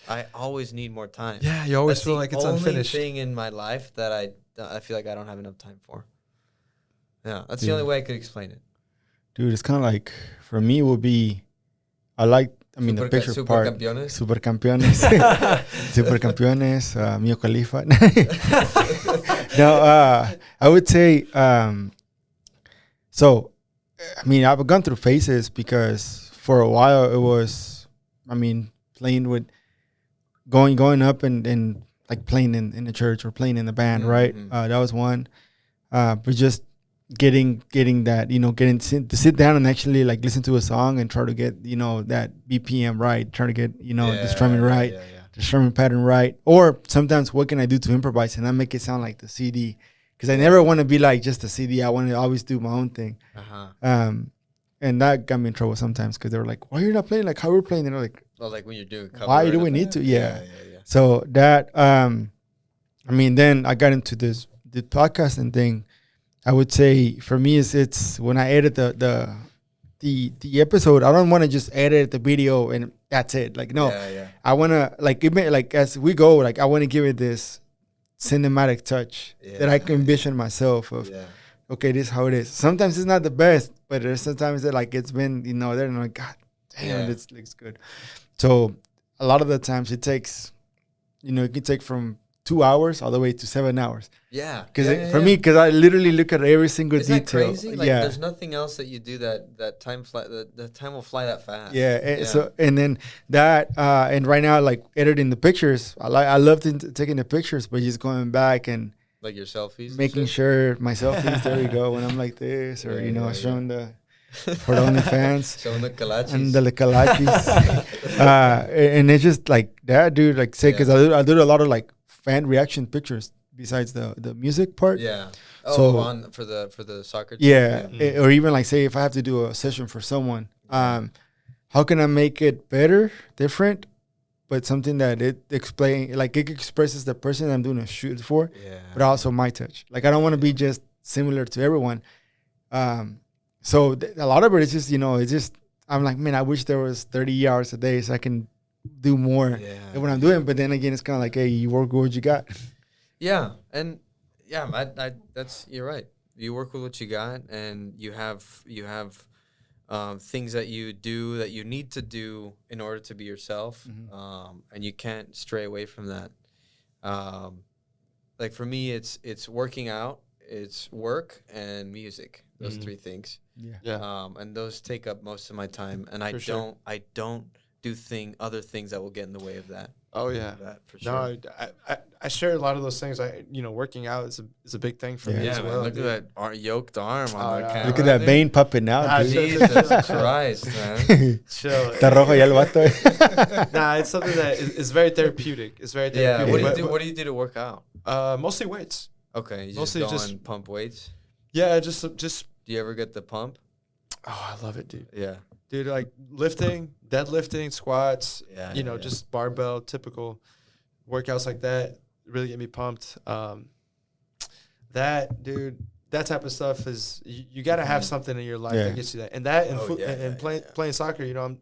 I always need more time. Yeah, you always feel like it's unfinished. That's the only thing in my life that I feel like I don't have enough time for. Yeah, that's the only way I could explain it. Dude, it's kind of like, for me, it would be, the picture part. Supercampeones. Supercampeones. Mio Khalifa. No, I would say, I've gone through phases, because for a while it was, playing with, going up and like playing in the church or playing in the band, right? That was one. But just getting that, to sit down and actually like listen to a song and try to get, that BPM right, try to get, the strumming right, the strumming pattern right. Or sometimes, what can I do to improvise and not make it sound like the CD? Because I never want to be like just a CD. I want to always do my own thing. And that got me in trouble sometimes, because they were like, why are you not playing like how we're playing? And they're like, like when you're doing cover, why do we need to? Yeah. So that, then I got into the podcasting thing. I would say for me, it's when I edit the episode, I don't want to just edit the video and that's it. Like, no, I want to like as we go, like I want to give it this cinematic touch that I can envision myself of, okay, this is how it is. Sometimes it's not the best, but there's sometimes that like it's been, there, and I'm like, God damn, this looks good. So a lot of the times it takes, it can take from 2 hours all the way to 7 hours. Yeah. Because for me, because I literally look at every single Isn't detail. that crazy? Like, there's nothing else that you do that time fly. The time will fly that fast. Yeah. And so, and then that, and right now, like editing the pictures, I love taking the pictures, but just going back and like your selfies, making sure my selfies. There we go. When I'm like this, or showing the for the OnlyFans, showing the kalachis and the kalachis, and it's just like that, dude. Like, say, because I do a lot of like fan reaction pictures besides the music part. Yeah. So for the soccer team. Yeah, or even like say if I have to do a session for someone, how can I make it better, different, but something that it expresses the person I'm doing a shoot for, but also my touch. Like I don't want to be just similar to everyone. So a lot of it is just it's just I'm like, man, I wish there was 30 hours a day so I can do more than what I'm doing. But then again, it's kind of like, hey, you work with what you got. Yeah, and that's you're right. You work with what you got, and you have things that you do that you need to do in order to be yourself, and you can't stray away from that. Like for me, it's working out, it's work, and music. Those three things. Yeah. And those take up most of my time, and I don't do other things that will get in the way of that. Oh yeah, that for sure. No, I share a lot of those things. Working out is a big thing for me as well. Man, look at that yoked arm on the camera. Look at that vein popping out. Jesus Christ, man. Chill. Está rojo ya el vato. Nah, it's something that is very therapeutic. It's very therapeutic. Yeah. What do you do to work out? Mostly weights. Okay, you mostly just pump weights. Yeah, just. Do you ever get the pump? Oh, I love it, dude. Yeah. Dude, like lifting, deadlifting, squats, Yeah. just barbell, typical workouts like that really get me pumped. That type of stuff is, you got to have something in your life that gets you that. And that, and playing soccer, I'm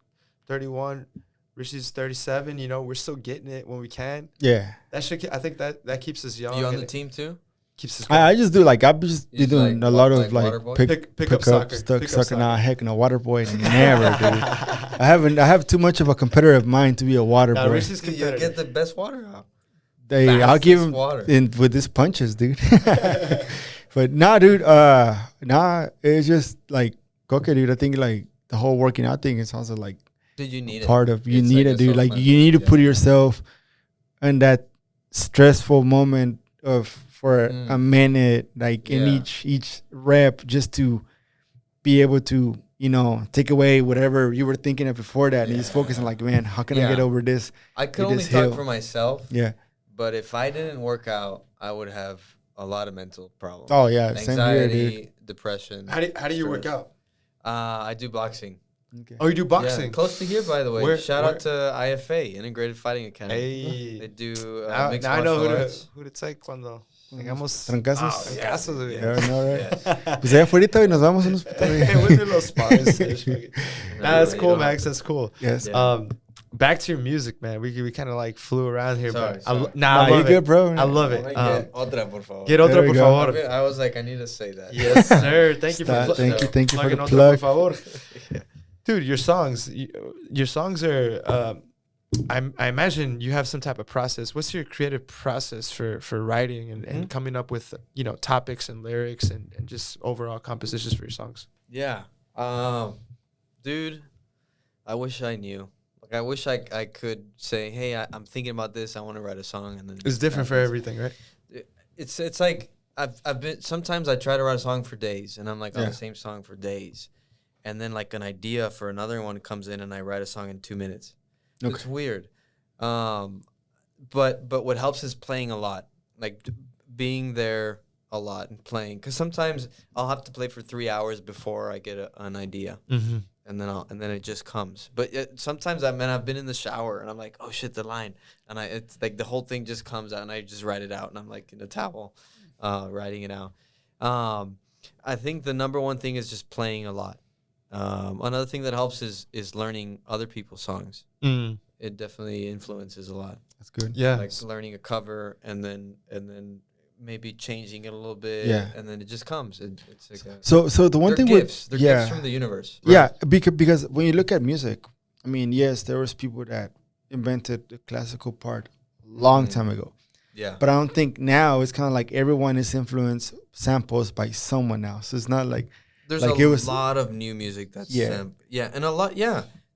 31, Richie's 37, we're still getting it when we can. Yeah. That should, I think that keeps us young. You on the team too? Keeps us I just do I've just been doing a lot of pick up soccer. Soccer. Nah, heck no, water boy, never, dude. I have too much of a competitive mind to be a water boy. You get the best water out. I'll give him with his punches, dude. But nah, dude. It's just like Koke, dude. I think like the whole working out thing is also like. Did you need part of you need it, dude. Like you need to put yourself in that stressful moment for a minute, like in each rep, just to be able to, take away whatever you were thinking of before that, and just focus on like, man, how can I get over this? I could only talk for myself. Yeah. But if I didn't work out, I would have a lot of mental problems. Oh yeah, anxiety, same here, dude. Depression. How do you work out? I do boxing. Okay. Oh, you do boxing? Yeah, close to here, by the way. Shout out to IFA, Integrated Fighting Academy. Hey. They do mixed martial arts. Who to take cuando tengamos trancazos. Trancazos, yeah, no, right? Pues allá afuera y nos vamos unos we'll do los spars. That's cool, Max. That's cool. Yes. Back to your music, man. We kind of like flew around here. Sorry. I love it. Good, bro. I love it. Get Otra, por favor. Get Otra, por favor. I was like, I need to say that. Yes, sir. Thank you for thank you for the Otra, plug. por favor. Dude, your songs are. I imagine you have some type of process. What's your creative process for writing and coming up with topics and lyrics and just overall compositions for your songs? Yeah, dude, I wish I knew. Like, I wish I could say, hey, I'm thinking about this. I want to write a song, and then it's different for everything, right? It's like I've been. Sometimes I try to write a song for days, and I'm like on the same song for days. And then like an idea for another one comes in, and I write a song in 2 minutes. Okay. It's weird. But what helps is playing a lot, like being there a lot and playing. Because sometimes I'll have to play for 3 hours before I get an idea, and then it just comes. But sometimes I've been in the shower and I'm like, oh shit, the line, and it's like the whole thing just comes out and I just write it out, and I'm like in a towel, writing it out. I think the number one thing is just playing a lot. Another thing that helps is learning other people's songs. It definitely influences a lot. That's good. Yeah, like learning a cover and then maybe changing it a little bit. Yeah, and then it just comes. It's like so the one thing they're gifts from the universe. Right? Yeah, because when you look at music, I mean, yes, there was people that invented the classical part a long time ago, Yeah. But I don't think now it's kind of like everyone is influenced samples by someone else. It's not like There's like a lot of new music that's Yeah. and a lot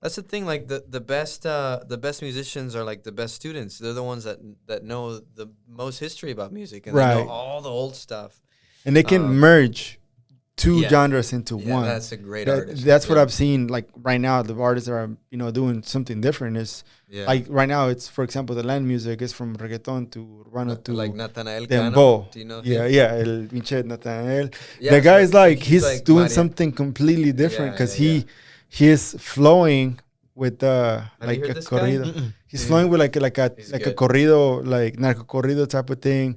that's the thing. Like the best musicians are like the best students. They're the ones that know the most history about music and they Right. know all the old stuff. and they can merge two yeah. genres into Yeah, one. that's a great artist. That's what Yeah. I've seen. Like right now, the artists that are doing something different is Yeah. like right now. It's for example the land music is from reggaeton to urbano to like Nathanael Cano. dembow. Do you know Yeah, him? yeah. El pinche Nathanael. Yeah, The guy so is like he's he's like doing Maria. something completely different Yeah, because yeah, he is flowing with Have like you a heard this guy? corrido. He's Yeah. flowing with like He's a good. corrido, like narco corrido type of thing,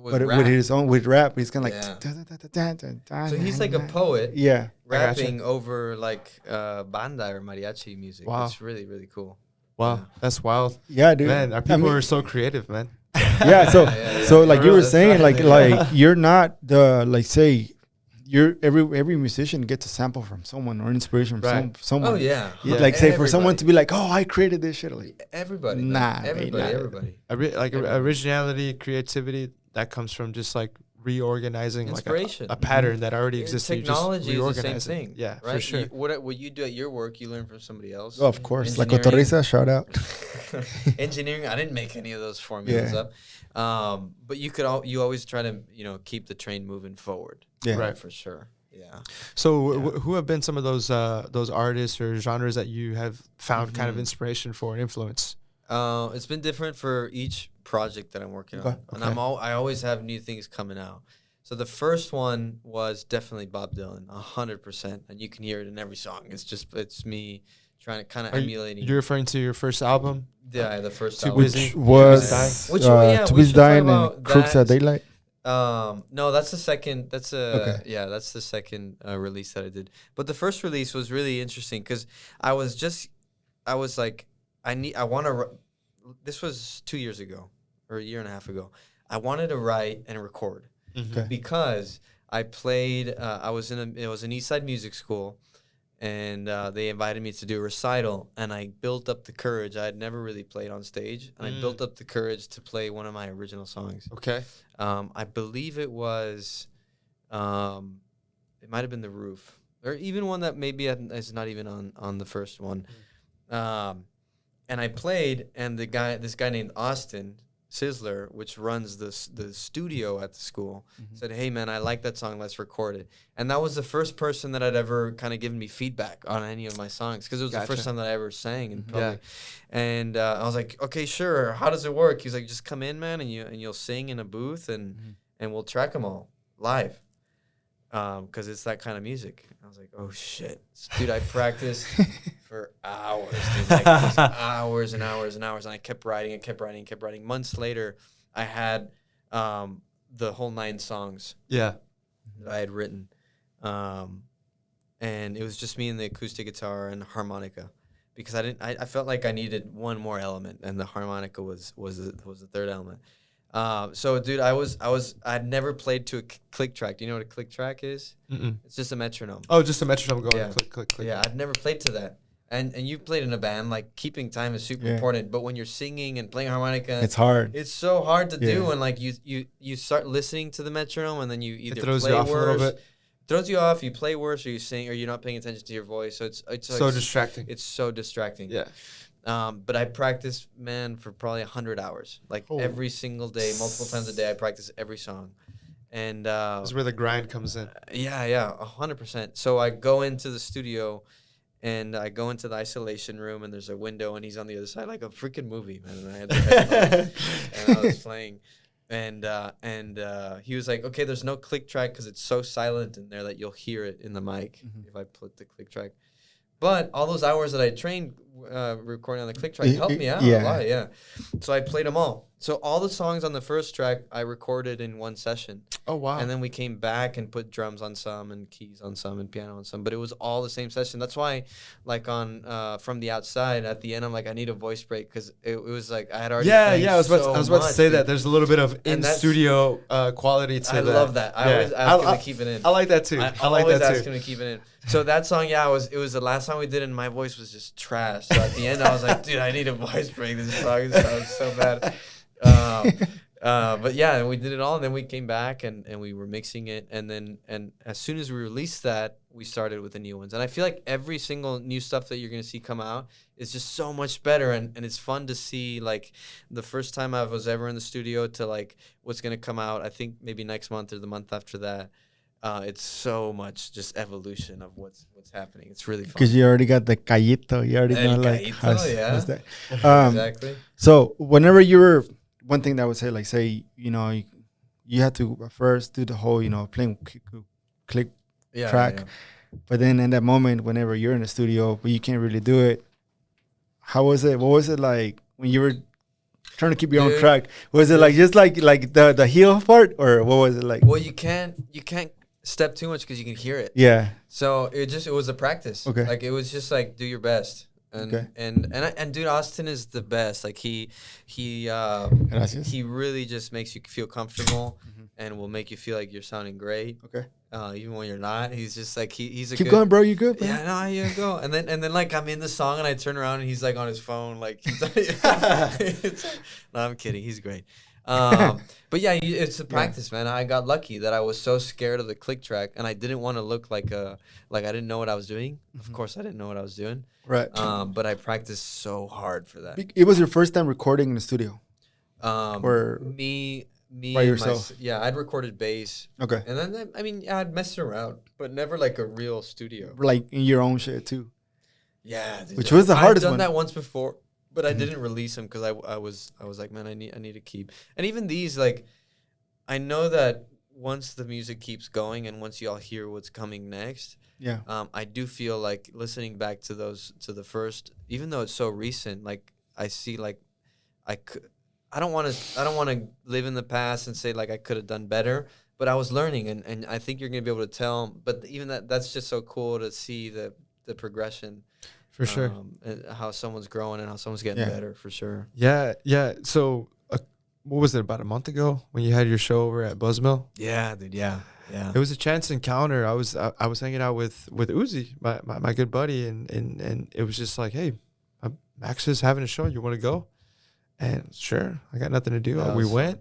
but rap. with his own rap. He's kind of Yeah. So he's like a poet Yeah. rapping over like banda or mariachi music. Wow. It's really, really cool. Wow, Yeah. that's wild. Yeah, dude. Man, our I people mean, are so creative, man. yeah. So Yeah. so like For you real, were that's saying, right. like you're not the like say you're every musician gets a sample from someone or inspiration from Right. someone. Oh yeah. Yeah, like say for someone to Everybody. be like, oh, I created this shit. Like, Everybody. Nah, man. mate, Everybody. nah. Everybody. Originality, creativity, that comes from just like reorganizing Inspiration. like a pattern that already existed. You just Technology is the same reorganize it. thing. Yeah, right? for sure. What you do at your work, you learn from somebody else. oh, of course, like Engineering. Cotorriza, shout out. Engineering, I didn't make any of those formulas Yeah. up. But you always try to keep the train moving forward. Yeah. Right. For sure. Yeah. So, who have been some of those artists or genres that you have found kind of inspiration for and influence? It's been different for each project that I'm working on, and Okay. I always have new things coming out. So the first one was definitely Bob Dylan, 100%, and you can hear it in every song. It's me trying to kind of emulating. You're referring to your first album? Yeah, the first Too album. Busy. Which was Which one? Yeah, To we Be should talk Dying about and Crooks that. at Daylight. No, that's the second. That's Okay. yeah, that's the second release that I did. But the first release was really interesting because I was like, I want to. This was 2 years ago or a year and a half ago. I wanted to write and record Okay. because I played. It was an East Side music school, and they invited me to do a recital, and I built up the courage. I had never really played on stage, and I built up the courage to play one of my original songs. Okay. I believe it was, it might have been The Roof, or even one that maybe is not even on the first one. And I played, and this guy named Austin Sizzler, which runs the studio at the school, said, "Hey man, I like that song. Let's record it." And that was the first person that had ever kind of given me feedback on any of my songs because it was the first time that I ever sang in public. And I was like, "Okay, sure. How does it work?" He's like, "Just come in, man, and you'll sing in a booth, and we'll track them all live, because it's that kind of music." I was like, "Oh shit, dude!" I practiced for hours, dude, like just hours and hours and hours, and I kept writing and kept writing and kept writing. Months later, I had the whole 9 songs Yeah. that I had written, and it was just me and the acoustic guitar and harmonica, because I felt like I needed one more element, and the harmonica was the third element. So dude, I'd never played to a click track. Do you know what a click track is? Mm-mm. It's just a metronome. Oh, just a metronome going Yeah. click, click, click. Yeah, I'd never played to that. And you played in a band, like keeping time is super important. But when you're singing and playing harmonica, It's hard. it's so hard to do. Yeah. And like you start listening to the metronome, and then you either It throws play you off a little worse, bit. throws you off. You play worse, or you sing, or you're not paying attention to your voice. So it's So like, distracting. It's so distracting. Yeah. But I practiced, man, for probably 100 hours, like every single day, multiple times a day. I practice every song, and That's where the grind comes in. yeah, 100%. So I go into the studio, and I go into the isolation room, and there's a window, and he's on the other side, like a freaking movie, man. And I had the headphones, and I was playing, and he was like, "Okay, there's no click track because it's so silent in there that you'll hear it in the mic if I put the click track." But all those hours that I trained recording on the click track helped me out a lot, yeah. So I played them all. So all the songs on the first track I recorded in one session. Oh, wow. And then we came back and put drums on some and keys on some and piano on some. But it was all the same session. That's why, like on From the Outside, at the end, I'm like, I need a voice break because it was like I had already played I was about to say dude. that. There's a little bit of And that's- in-studio quality to I that. love that. I always ask him to keep it in. I like that too. I like always that ask too. him to keep it in. So that song, it was the last song we did, and my voice was just trash. So at the end, I was like, dude, I need a voice break. This song sounds so bad. But yeah, and we did it all, and then we came back and we were mixing it, and as soon as we released that, we started with the new ones. And I feel like every single new stuff that you're gonna see come out is just so much better, and it's fun to see. Like the first time I was ever in the studio to like what's gonna come out, I think maybe next month or the month after that. It's so much just evolution of what's happening. It's really fun. Because you already got the callito. You already know like how's that. exactly. So whenever you were, one thing that I would say, like say, you had to first do the whole, playing click track. Yeah. But then in that moment, whenever you're in the studio, but you can't really do it, how was it? What was it like when you were trying to keep your own track? Was it like just like the heel part, or what was it like? Well, you can't step too much because you can hear it. Yeah. So it was a practice. Okay. Like it was just like do your best. And dude, Austin is the best. Like he really just makes you feel comfortable and will make you feel like you're sounding great. Okay. Even when you're not, he's just like he's a keep going, bro. You good? Bro? Yeah, no, you go. And then like I'm in the song and I turn around and he's like on his phone, like. No, I'm kidding. He's great. But yeah, it's a practice, man. I got lucky that I was so scared of the click track and I didn't want to look like I didn't know what I was doing. Of course, I didn't know what I was doing. Right. But I practiced so hard for that. It was your first time recording in the studio? Or me by yourself? Yeah, I'd recorded bass. Okay. And then, I'd mess around, but never like a real studio. Like in your own shit too? Yeah. Dude, which was the hardest one? I've done that once before, but I didn't release them because I was like, man, I need to keep. And even these, like, I know that once the music keeps going and once y'all hear what's coming next, I do feel like listening back to the first, even though it's so recent, like I see like I don't want to live in the past and say like I could have done better, but I was learning and I think you're going to be able to tell. But even that's just so cool to see the progression. For sure. And how someone's growing and how someone's getting better, for sure. Yeah. So what was it, about a month ago when you had your show over at Buzzmill? Yeah, dude. Yeah. It was a chance encounter. I was hanging out with Uzi, my good buddy, and it was just like, hey, Max is having a show. You want to go? And sure, I got nothing to do. We went,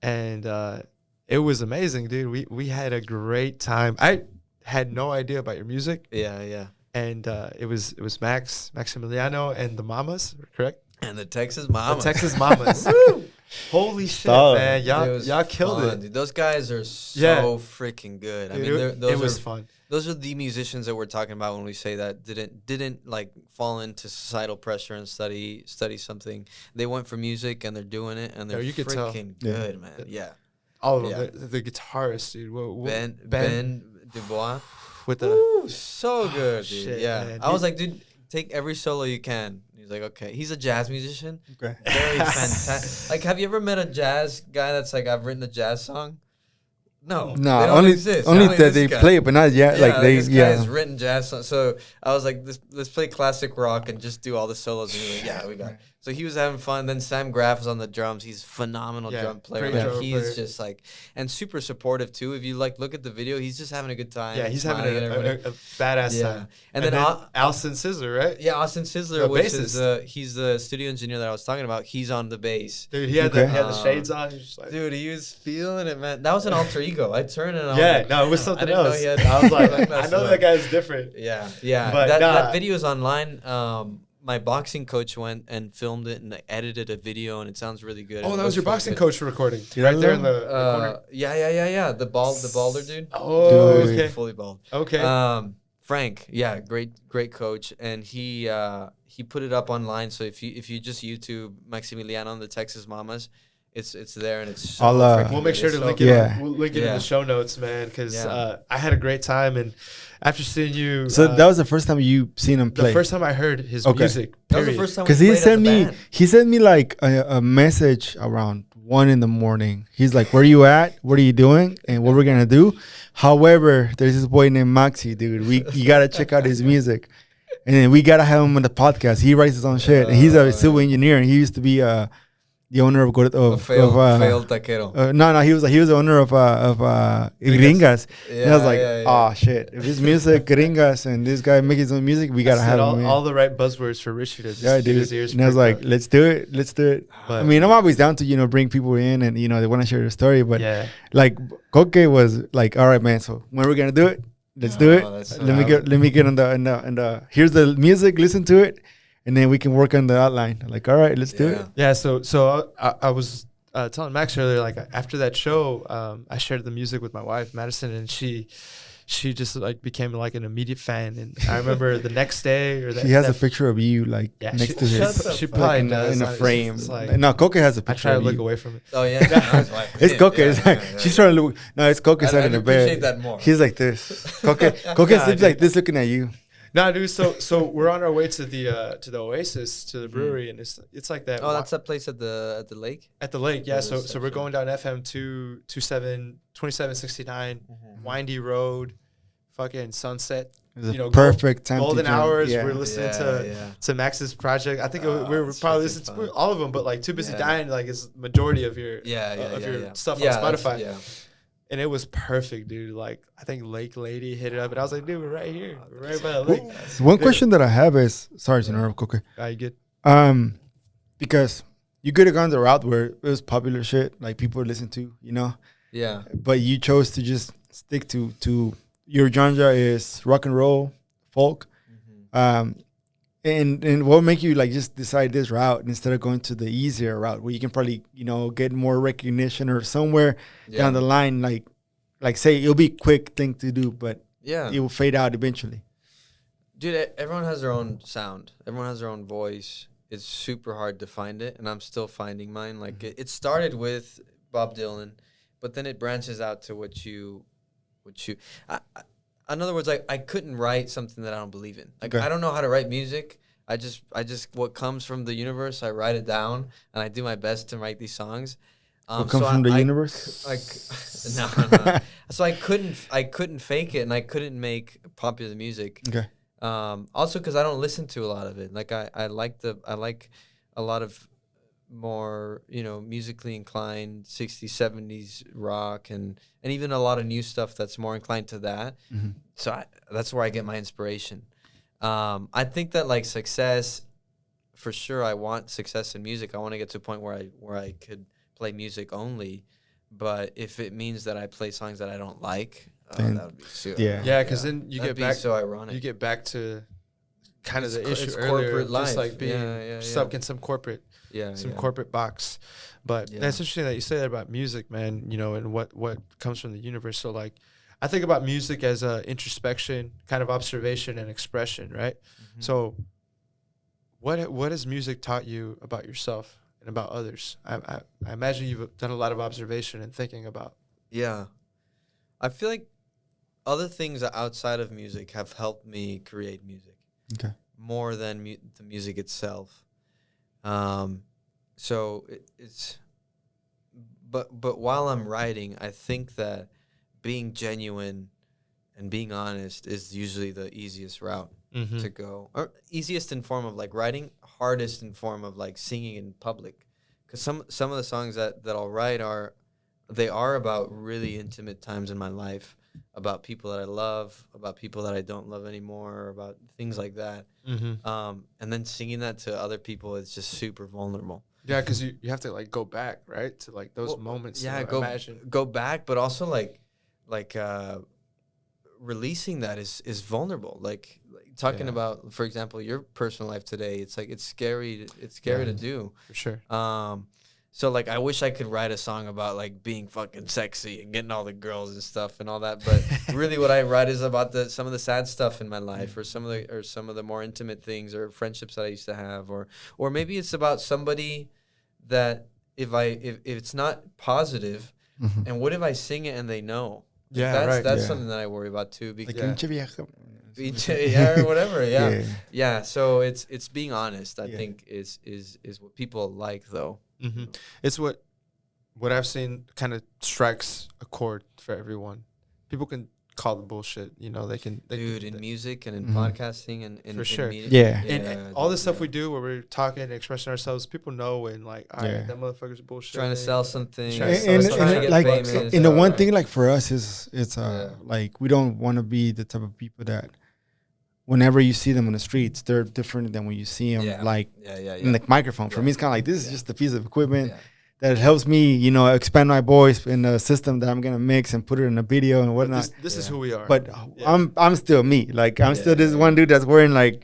and it was amazing, dude. We had a great time. I had no idea about your music. Yeah. And it was Maximiliano and the Mamas, correct? And the Texas Mamas. Holy shit, man! Y'all killed it. Dude. Those guys are so freaking good. Dude, it was fun. Those are the musicians that we're talking about when we say that didn't like fall into societal pressure and study something. They went for music and they're doing it and they're freaking good, man. Yeah, all of them. The guitarist, dude. Ben Dubois with the so good, dude. Shit, yeah, man. I was like, dude, take every solo you can. He's like, okay. He's a jazz musician. Okay. Very fantastic. Like, have you ever met a jazz guy that's like, I've written a jazz song? No, only that they play it, but not yet. Yeah, like this guy has written jazz songs. So I was like, let's play classic rock and just do all the solos. And he's like, yeah, we got it. So he was having fun. Then Sam Graff is on the drums. He's a phenomenal drum player. Like, he's just like, and super supportive too. If you like look at the video, he's just having a good time. Yeah, he's having a badass time. And then Austin Sizzler, right? Yeah, Austin Sizzler, which is he's the studio engineer that I was talking about. He's on the bass. Dude, he had the shades on. He was just like, dude, he was feeling it, man. That was an alter ego. I turned and I was like, no, it was something else. I was like, I know that guy's different. Yeah. But that video is online. My boxing coach went and filmed it and edited a video, and it sounds really good. Oh, that was your boxing coach for recording, right there in the corner. Yeah. The balder dude. Oh, okay. Fully bald. Okay. Frank, great coach, and he put it up online. So if you just YouTube Maximiliano and the Texas Mamas, it's there, and it's so we'll make sure to link it. We'll link it in the show notes, man, because I had a great time, and after seeing you, so that was the first time you seen him play. The first time I heard his music. That was the first time. Because he sent me like a message around 1 a.m. He's like, "Where you at? What are you doing? And what we're gonna do?" However, there's this boy named Maxi, dude. You gotta check out his music, and then we gotta have him on the podcast. He writes his own shit, and he's a civil engineer, and he used to be the owner of failed taquero. No, he was the owner of Gringas. And I was like, oh shit! If it's music, Gringas, and this guy making his own music, we gotta have him. All the right buzzwords for Richie to just get his ears. And I was like, let's do it. But, I mean, I'm always down to bring people in, and they want to share their story. But like Koke was like, all right, man. So when we're gonna do it, let's do it. So let me get on the here's the music, listen to it. And then we can work on the outline. Like, all right, let's do it. Yeah. So I was telling Max earlier, like after that show, I shared the music with my wife, Madison, and she just like became like an immediate fan. And I remember the next day, or she has a picture of you like next to his. She probably does in a frame. No, Koke has a picture. I try to look away from it. Oh yeah, it's Koke. She's trying to look. No, it's Koke sitting in the bed. Appreciate that more. She's like this. Koke sleeps like this, looking at you. No, dude. So we're on our way to the Oasis, to the brewery, and it's like that. Oh, that's that place at the lake. At the lake, yeah. So we're going down FM 2769, windy road, fucking sunset. Perfect time. Golden hours. Yeah. We're listening to Max's project. I think we were probably listening to all of them, but like Too Busy Dying, like is majority of your stuff on Spotify. Yeah. And it was perfect, dude. Like, I think Lake Lady hit it up. And I was like, dude, we're right here. We're right by the lake. One question that I have is, sorry to interrupt, Koke. You good? Because you could have gone the route where it was popular shit, like people listen to, Yeah. But you chose to just stick to your genre is rock and roll, folk. And what make you like just decide this route instead of going to the easier route where you can probably get more recognition or somewhere down the line, like say it'll be a quick thing to do, but it will fade out eventually. Dude, everyone has their own sound. Everyone has their own voice. It's super hard to find it, and I'm still finding mine. Like it started with Bob Dylan, but then it branches out to what you. In other words, I couldn't write something that I don't believe in. Like I don't know how to write music. I just what comes from the universe, I write it down, and I do my best to write these songs. What comes from the universe? No. So I couldn't fake it, and I couldn't make popular music. Okay. Also, because I don't listen to a lot of it. Like I like a lot of more musically inclined 60s 70s rock and even a lot of new stuff that's more inclined to that. So that's where I get my inspiration. I think that like success, for sure, I want success in music. I want to get to a point where I could play music only, but if it means that I play songs that I don't like, that would be super. Because then you get back. So ironic. You get back to kind of the issue it's earlier, corporate life. just like being stuck in some corporate. Corporate box. But that's interesting that you say that about music, man, and what comes from the universe. So like I think about music as a introspection, kind of observation and expression, right? So what has music taught you about yourself and about others? I imagine you've done a lot of observation and thinking about. Yeah. I feel like other things outside of music have helped me create music. Okay. More than the music itself. So it's, but while I'm writing, I think that being genuine and being honest is usually the easiest route to go, or easiest in form of like writing, hardest in form of like singing in public. Because some of the songs that I'll write are about really intimate times in my life, about people that I love, about people that I don't love anymore, about things like that. And then singing that to other people is just super vulnerable. Yeah, because you have to like go back, right, to like those moments. Yeah, go back, but also like releasing that is vulnerable. Like talking about, for example, your personal life today. It's like it's scary to do for sure. So like I wish I could write a song about like being fucking sexy and getting all the girls and stuff and all that, but really what I write is about some of the sad stuff in my life, or some of the more intimate things, or friendships that I used to have, or maybe it's about somebody that if it's not positive, and what if I sing it and they know? That's something that I worry about too, because or whatever. Yeah. So it's being honest, I think is what people like though. It's what I've seen kind of strikes a chord for everyone. People can call the bullshit. You know, they can. Dude, in music and in Mhm. podcasting and in For sure. media, Yeah. And all the stuff we do where we're talking and expressing ourselves, people know when like, all right, Yeah. that motherfucker's bullshit. trying to sell something, Trying to And, sell and, something. trying to get like, famous. and the one or- thing, like for us, is it's Yeah. like we don't want to be the type of people that whenever you see them on the streets, they're different than when you see them Yeah. like yeah. in the microphone. For Yeah. me, it's kind of like this is Yeah. just a piece of equipment Yeah. that helps me, you know, expand my voice in the system that I'm gonna mix and put it in a video and But whatnot. this is Yeah. who we are. But Yeah. I'm still me. Like I'm still this Yeah. one dude that's wearing like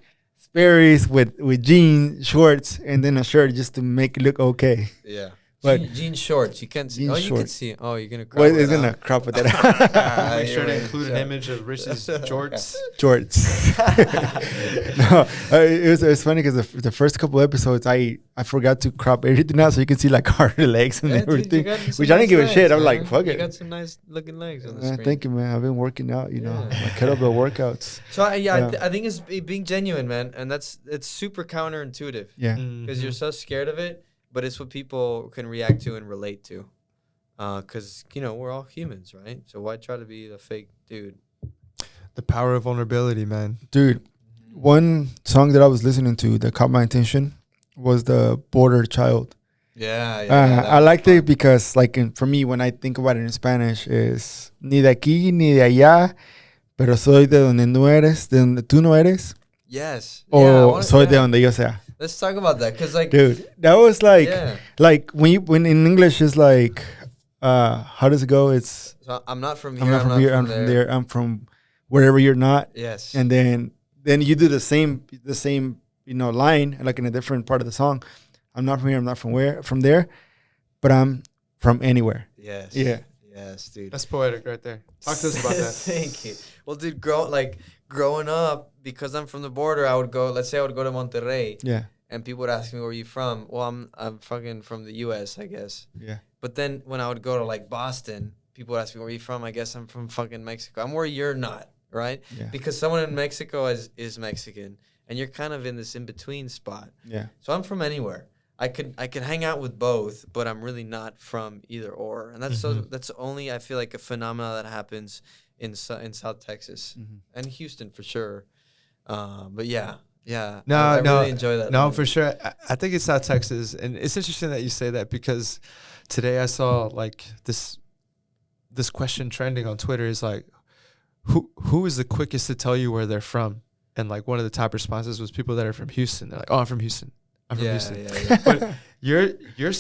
Sperry's with jeans, shorts, and then a shirt just to make it look okay. Yeah. But Jean shorts, you can't see. jean Oh, you can shorts. see. Oh, you're gonna. Well, crop it's it gonna out. crop with that Make sure to Yeah, include an sure. image of Richie's jorts. shorts. No, it's funny because the first couple episodes I forgot to crop everything out so you can see like our legs and Yeah, dude, you everything, got some which I didn't give a nice shit. legs, I'm like, man. fuck You it. got some nice looking legs on the screen. Thank you, man. I've been working out, you know, Yeah. my kettlebell workouts. So Yeah. I think it's being genuine, man, and it's super counterintuitive Yeah. because you're Mhm. so scared of it, but it's what people can react to and relate to. Because you know we're all humans, right? So why try to be the fake dude? The power of vulnerability, man. Dude, one song that I was listening to that caught my attention was the Border Child. Yeah, I liked it because, like, for me, when I think about it in Spanish, is ni de aquí ni de allá, pero soy de donde no eres, de donde tú no eres, Yes. o Yeah, I wanna- soy de yeah. donde yo sea. Let's talk about that because, like, Dude, that was like, yeah. like when in English is like, how does it go? It's So I'm not from here. I'm not from here, I'm from there, I'm from wherever you're not, Yes. and then you do the same you know line like in a different part of the song. I'm not from here, I'm not from there, but I'm from anywhere. Yes. Yeah. Yes, dude. That's poetic right there. Talk to us about that. Thank you. Well, dude, growing up, because I'm from the border, I would go. Let's say I would go to Monterrey, Yeah, and people would ask me, "Where are you from?" Well, I'm fucking from the U.S., I guess. yeah, But then when I would go to like Boston, people would ask me, "Where are you from?" I guess I'm from fucking Mexico. I'm where you're not, right? yeah, Because someone in Mexico is Mexican, and you're kind of in this in between spot. yeah. So I'm from anywhere. I could hang out with both, but I'm really not from either or. And that's that's only I feel like a phenomenon that happens in South Texas Mhm. and Houston for sure. But yeah. No, I no, really enjoy that. No, man. for sure. I think it's South Texas, and it's interesting that you say that because today I saw like this question trending on Twitter is like, who is the quickest to tell you where they're from? And like one of the top responses was people that are from Houston. They're like, "Oh, I'm from Houston. I'm from Houston." Yeah. But your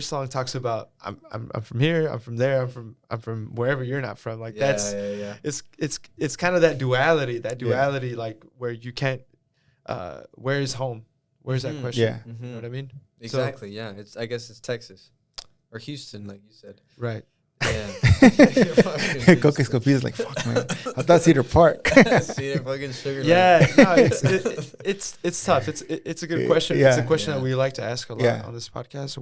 song talks about I'm from here, I'm from there, I'm from wherever you're not from. Like that's yeah. it's kind of that duality like where you can't where is home? Where's that Mhm. question? Yeah. You know what I mean? Exactly. Yeah. I guess it's Texas or Houston, like you said. Right. Yeah. Koke's confused, like, fuck, man. I thought Cedar Park. Cedar fucking Sugar Land. Yeah, no, it's tough. It's a good question. It's a Yeah. question Yeah. that we like to ask a lot Yeah. on this podcast.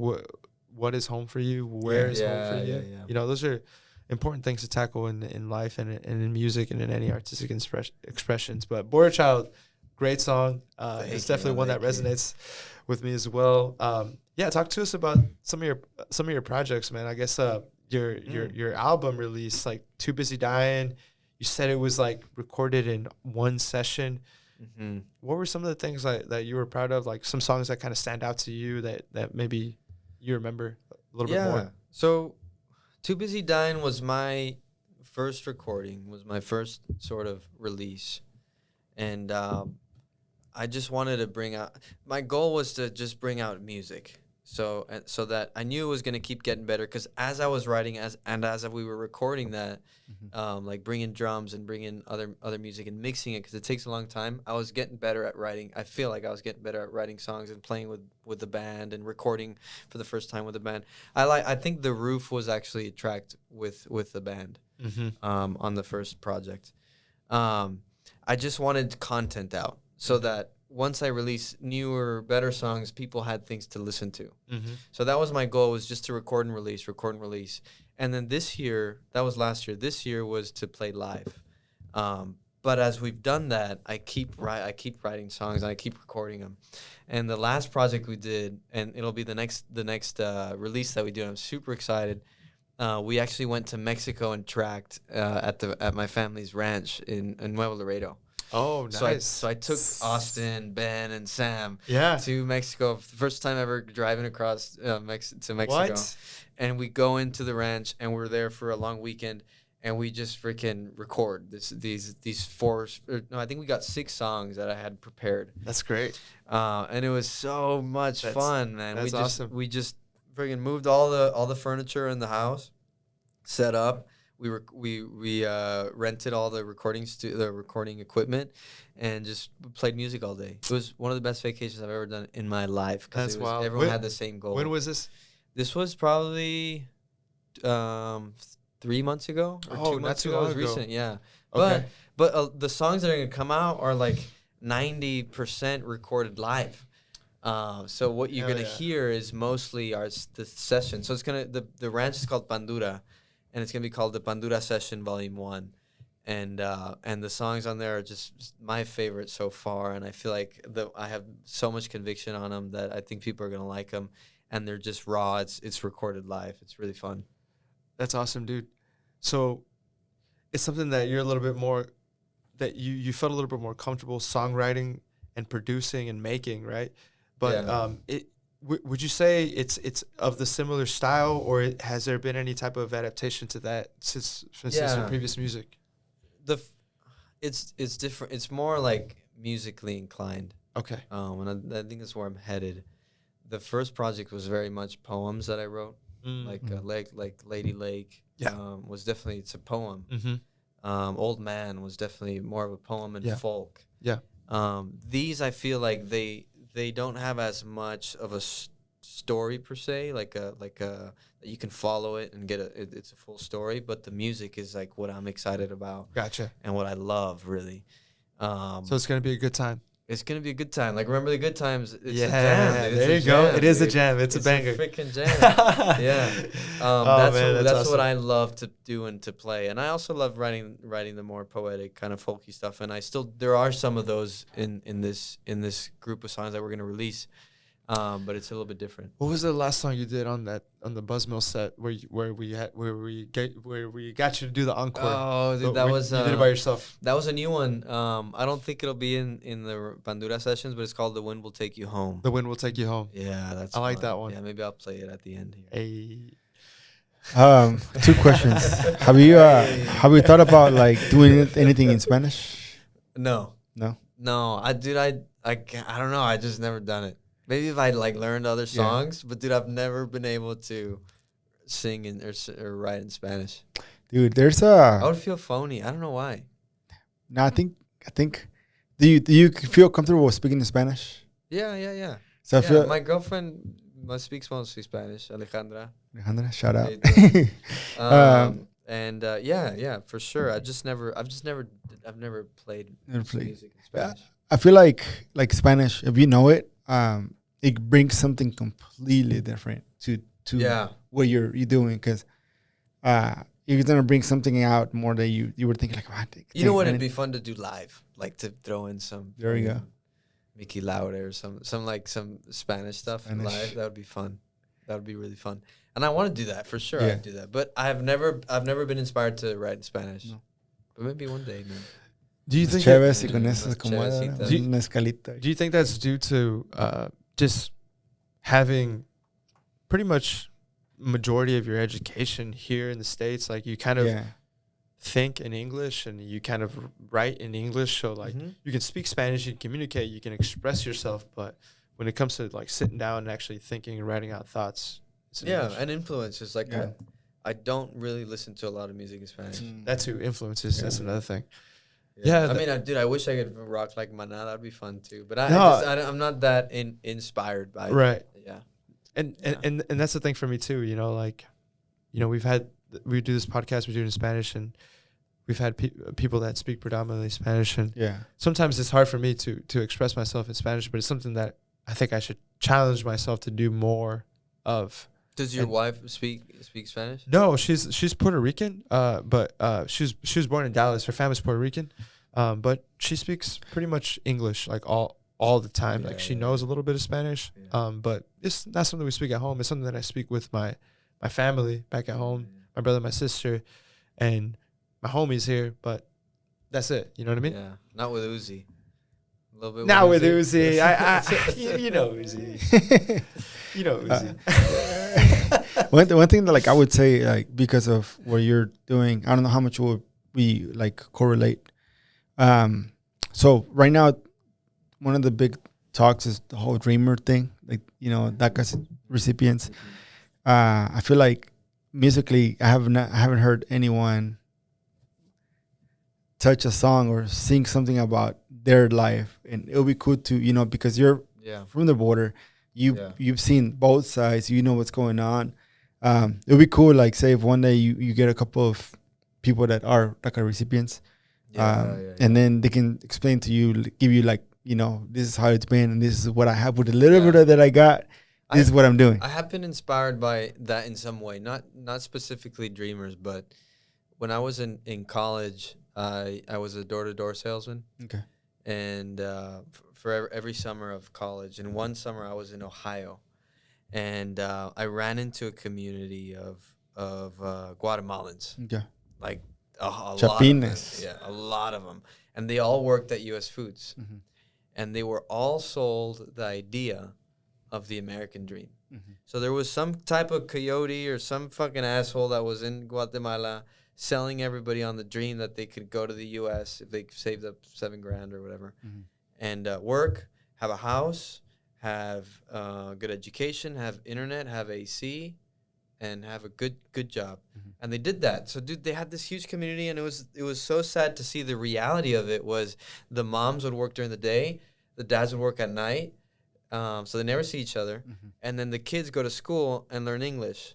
What is home for you? Where is home for you? Yeah. You know, those are important things to tackle in life and in music and in any artistic expressions. But Border Child, great song. It's definitely one that thank you. resonates with me as well. Yeah, talk to us about some of your projects, man. I guess your album release, like Too Busy Dying. You said it was like recorded in one session. Mm-hmm. What were some of the things that you were proud of? Like some songs that kind of stand out to you that maybe you remember a little bit more? So Too Busy Dying was my first recording, was my first sort of release. And I just wanted to bring out, my goal was to just bring out music. So that I knew it was going to keep getting better because as I was writing as we were recording that, like bringing drums and bringing other music and mixing it because it takes a long time, I was getting better at writing. I feel like I was getting better at writing songs and playing with the band and recording for the first time with the band. I think The Roof was actually a track with the band on the first project. I just wanted content out so that once I release newer, better songs, people had things to listen to. So that was my goal, was just to record and release. And then this year, that was last year. This year was to play live. But as we've done that, I keep writing songs and I keep recording them. And the last project we did, and it'll be the next release that we do, and I'm super excited. we actually went to Mexico and tracked at my family's ranch in Nuevo Laredo. Oh, nice. So I took Austin, Ben, and Sam Yeah. to Mexico. First time ever driving across to Mexico. What? And we go into the ranch, and we're there for a long weekend, and we just freaking record these four. No, I think we got 6 songs that I had prepared. That's great. And it was so much fun, man. That's awesome. We just freaking moved all the furniture in the house, set up. We rented all the recording equipment, and just played music all day. It was one of the best vacations I've ever done in my life. That's wild. Everyone had the same goal. When was this? This was probably 3 months ago or 2 months ago. It was recent, yeah. Okay. But the songs that are gonna come out are like 90% recorded live. So what you're gonna hear is mostly the session. So it's the ranch is called Pandura, and it's gonna be called the Pandura Session Volume 1, and the songs on there are just my favorite so far, and I feel like I have so much conviction on them that I think people are gonna like them, and they're just raw. It's recorded live. It's really fun. That's awesome, dude. So it's something that you're a little bit more, that you felt a little bit more comfortable songwriting and producing and making, right? But would you say it's of the similar style, or has there been any type of adaptation to that since your previous music? It's different. It's more like musically inclined. Okay. And I think that's where I'm headed. The first project was very much poems that I wrote, like Lady Lake. Was definitely, it's a poem. Mm-hmm. Old Man was definitely more of a poem and folk. Yeah. These I feel like they don't have as much of a story per se, like a you can follow it and get it's a full story, but the music is like what I'm excited about. Gotcha. And what I love really. So it's gonna be a good time. It's gonna be a good time. Like, remember the good times? It's a jam. There you go. It is a jam. It's a banger. It's a freaking jam. Yeah. That's awesome. What I love to do and to play. And I also love writing the more poetic kind of folky stuff. And there are some of those in this group of songs that we're gonna release. But it's a little bit different. What was the last song you did on the Buzzmill set where we got you to do the encore? Oh, dude, you did it by yourself. That was a new one. I don't think it'll be in the Pandura sessions, but it's called "The Wind Will Take You Home." The Wind Will Take You Home. Yeah, that's. I like that one. Yeah, maybe I'll play it at the end here. Hey. 2 questions. Have you thought about like doing anything in Spanish? No. I don't know. I just never done it. Maybe if I like learned other songs, but dude, I've never been able to sing or write in Spanish. Dude, there's I would feel phony. I don't know why. No, I think. Do you feel comfortable speaking in Spanish? Yeah. So I feel my girlfriend speaks mostly Spanish. Alejandra, shout out. Yeah, for sure. I've never played music in Spanish. I feel like Spanish, if you know it, it brings something completely different to what you're doing, because you're gonna bring something out more that you were thinking like, what? You know what? It'd be fun to do live, like to throw in some. There you go. Mickey Lauda or some Spanish stuff live. That would be fun. That would be really fun. And I want to do that for sure. Yeah. I'd do that, but I've never been inspired to write in Spanish. No. But maybe one day, man. Do you think? Do you think that's due to just having pretty much majority of your education here in the States? Like, you kind of think in English and you kind of write in English, so like you can speak Spanish, you can communicate, you can express yourself, but when it comes to like sitting down and actually thinking and writing out thoughts, it's English. And influences. Like, I don't really listen to a lot of music in Spanish. That's who influences. That's another thing. Yeah, I mean, I wish I could rock like Maná. That'd be fun too. But I'm not that inspired by it. Right. Yeah. And that's the thing for me too. You know, like, you know, we do this podcast, we do it in Spanish, and we've had people that speak predominantly Spanish, and sometimes it's hard for me to express myself in Spanish, but it's something that I think I should challenge myself to do more of. Does your wife speak Spanish? No, she's Puerto Rican, but she was born in Dallas. Her family's Puerto Rican, but she speaks pretty much English like all the time. Like, she knows a little bit of Spanish, but it's not something we speak at home. It's something that I speak with my family back at home. my brother, my sister, and my homies here. But that's it. You know what I mean? Yeah, not with Uzi. A little bit. Not with Uzi. You know Uzi. You know Uzi. One thing that like I would say, like, because of what you're doing, I don't know how much will we like correlate. So right now, one of the big talks is the whole dreamer thing, like, you know, DACA recipients. I feel like musically, I haven't heard anyone touch a song or sing something about their life, and it'll be cool to, you know, because you're from the border, you've seen both sides, you know what's going on. It'll be cool, like, say if one day you get a couple of people that are DACA recipients, and then they can explain to you, give you like, you know, this is how it's been, and this is what I have with the little bit that I got. This is what I'm doing. I have been inspired by that in some way, not specifically dreamers, but when I was in college, I was a door-to-door salesman. Okay. And for every summer of college, and one summer I was in Ohio, and I ran into a community of Guatemalans. Okay. Like a lot of them. Yeah, a lot of them, and they all worked at U.S. Foods. Mm-hmm. And they were all sold the idea of the American dream. Mm-hmm. So there was some type of coyote or some fucking asshole that was in Guatemala selling everybody on the dream that they could go to the U.S. if they saved up $7,000 or whatever, and work, have a house, have good education, have internet, have AC, and have a good job. And they did that. So, dude, they had this huge community, and it was so sad to see the reality of it was the moms would work during the day, the dads would work at night, so they never see each other. And then the kids go to school and learn English,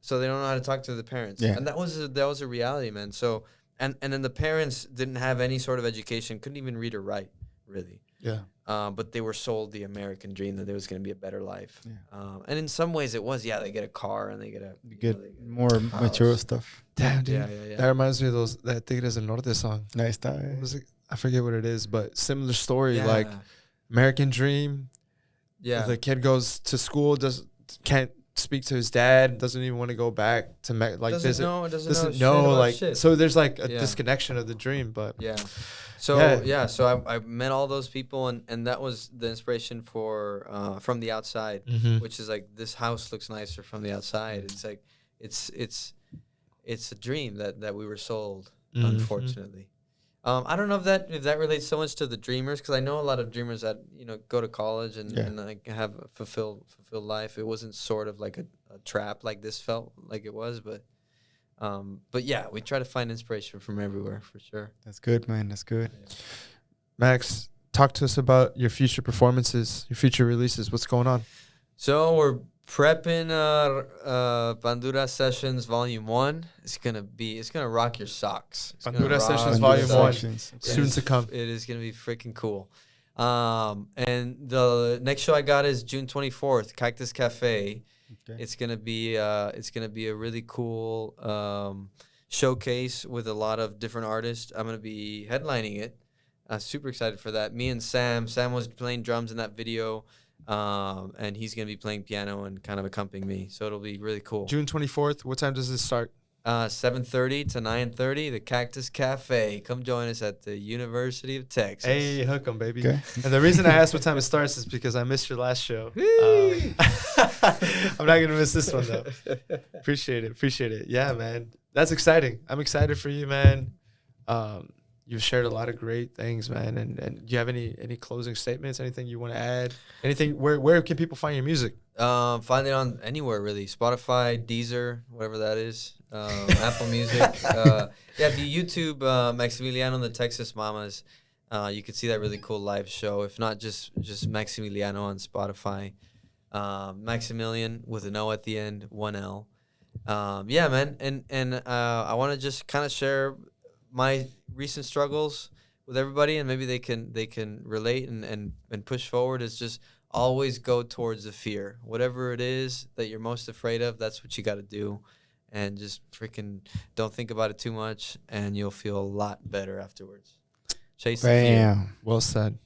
so they don't know how to talk to the parents. Yeah. And that was a reality, man. So, and then the parents didn't have any sort of education, couldn't even read or write, really. Yeah. But they were sold the American dream that there was going to be a better life. Yeah. And in some ways it was, they get a car and they get more material stuff. Damn, dude. Yeah. That reminds me of that Tigres del Norte song. Nice. I forget what it is, but similar story, like American dream. Yeah. The kid goes to school, can't speak to his dad, doesn't even want to go back to doesn't know like shit. So there's like a disconnection of the dream, but so I met all those people, and that was the inspiration for from the outside, which is like, this house looks nicer from the outside. It's like it's a dream that we were sold, unfortunately. I don't know if that relates so much to the dreamers, because I know a lot of dreamers that, you know, go to college and like have a fulfilled life. It wasn't sort of like a trap like this felt like it was, but yeah, we try to find inspiration from everywhere, for sure. That's good, man. That's good. Yeah. Max, talk to us about your future performances, your future releases. What's going on? So we're prepping Bandura Sessions Volume 1. It's gonna rock your socks. Bandura Sessions Volume 1. Soon to come. It is gonna be freaking cool. And the next show I got is June 24th, Cactus Cafe. Okay. It's gonna be a really cool showcase with a lot of different artists. I'm gonna be headlining it. Super excited for that. Me and Sam was playing drums in that video. And he's going to be playing piano and kind of accompanying me. So it'll be really cool. June 24th. What time does this start? 7:30 to 9:30, the Cactus Cafe. Come join us at the University of Texas. Hey, hook 'em, baby. Okay. And the reason I asked what time it starts is because I missed your last show. I'm not going to miss this one, though. Appreciate it. Yeah, man. That's exciting. I'm excited for you, man. You've shared a lot of great things, man. And do you have any closing statements? Anything you want to add? Anything? Where can people find your music? Find it on anywhere, really. Spotify, Deezer, whatever that is. Apple Music. If you YouTube Maximiliano and the Texas Mamas, you can see that really cool live show. If not, just Maximiliano on Spotify. Maximilian with an O at the end, 1 L. Yeah, man. And I want to just kind of share my recent struggles with everybody, and maybe they can relate and push forward. Is just always go towards the fear. Whatever it is that you're most afraid of, that's what you got to do. And just freaking don't think about it too much, and you'll feel a lot better afterwards. Chase the fear. Well said.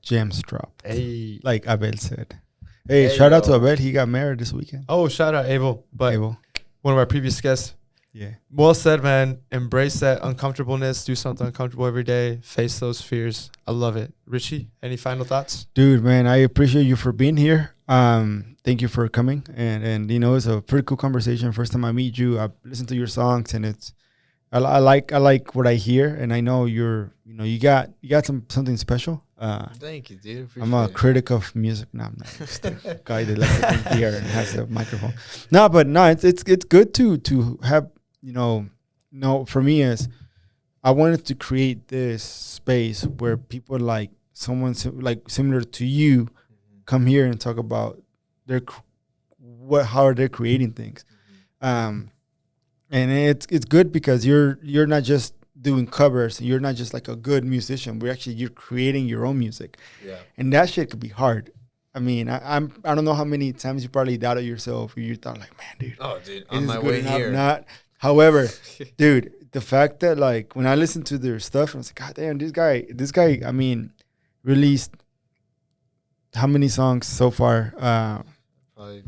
Gems drop. Hey. Like Abel said. Hey, shout out to Abel. He got married this weekend. Oh, shout out Abel. But Abel, one of our previous guests, Yeah. Well said, man. Embrace that uncomfortableness. Do something uncomfortable every day. Face those fears. I love it. Richie, any final thoughts? Dude, man, I appreciate you for being here. Thank you for coming. And you know, it's a pretty cool conversation. First time I meet you, I listen to your songs, and I like what I hear, and I know you got something special. Thank you, dude. I'm a critic of music. No, I'm not just a guy that likes to drink beer and has a microphone. No, but no, it's good to have, for me is I wanted to create this space where people like someone similar to you come here and talk about how are they creating things. And it's good because you're not just doing covers. You're not just like a good musician. You're creating your own music. Yeah. And that shit could be hard. I mean, I don't know how many times you probably doubted yourself. Or you thought like, man, dude. Oh, dude, on my way here. Not. However, dude, the fact that like when I listened to their stuff, I was like, God damn, this guy. I mean, released how many songs so far? Probably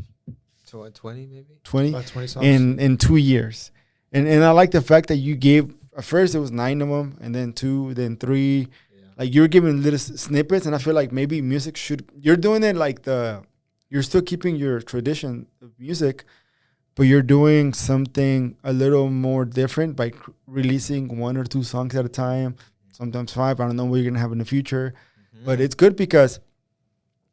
20 maybe. 20? About 20 songs. In 2 years. And I like the fact that you gave, at first it was 9 of them, and then 2, then 3. Yeah. Like you're giving little snippets, and I feel like maybe music you're doing it like you're still keeping your tradition of music, but you're doing something a little more different by releasing 1 or 2 songs at a time, sometimes 5. I don't know what you're going to have in the future. But it's good because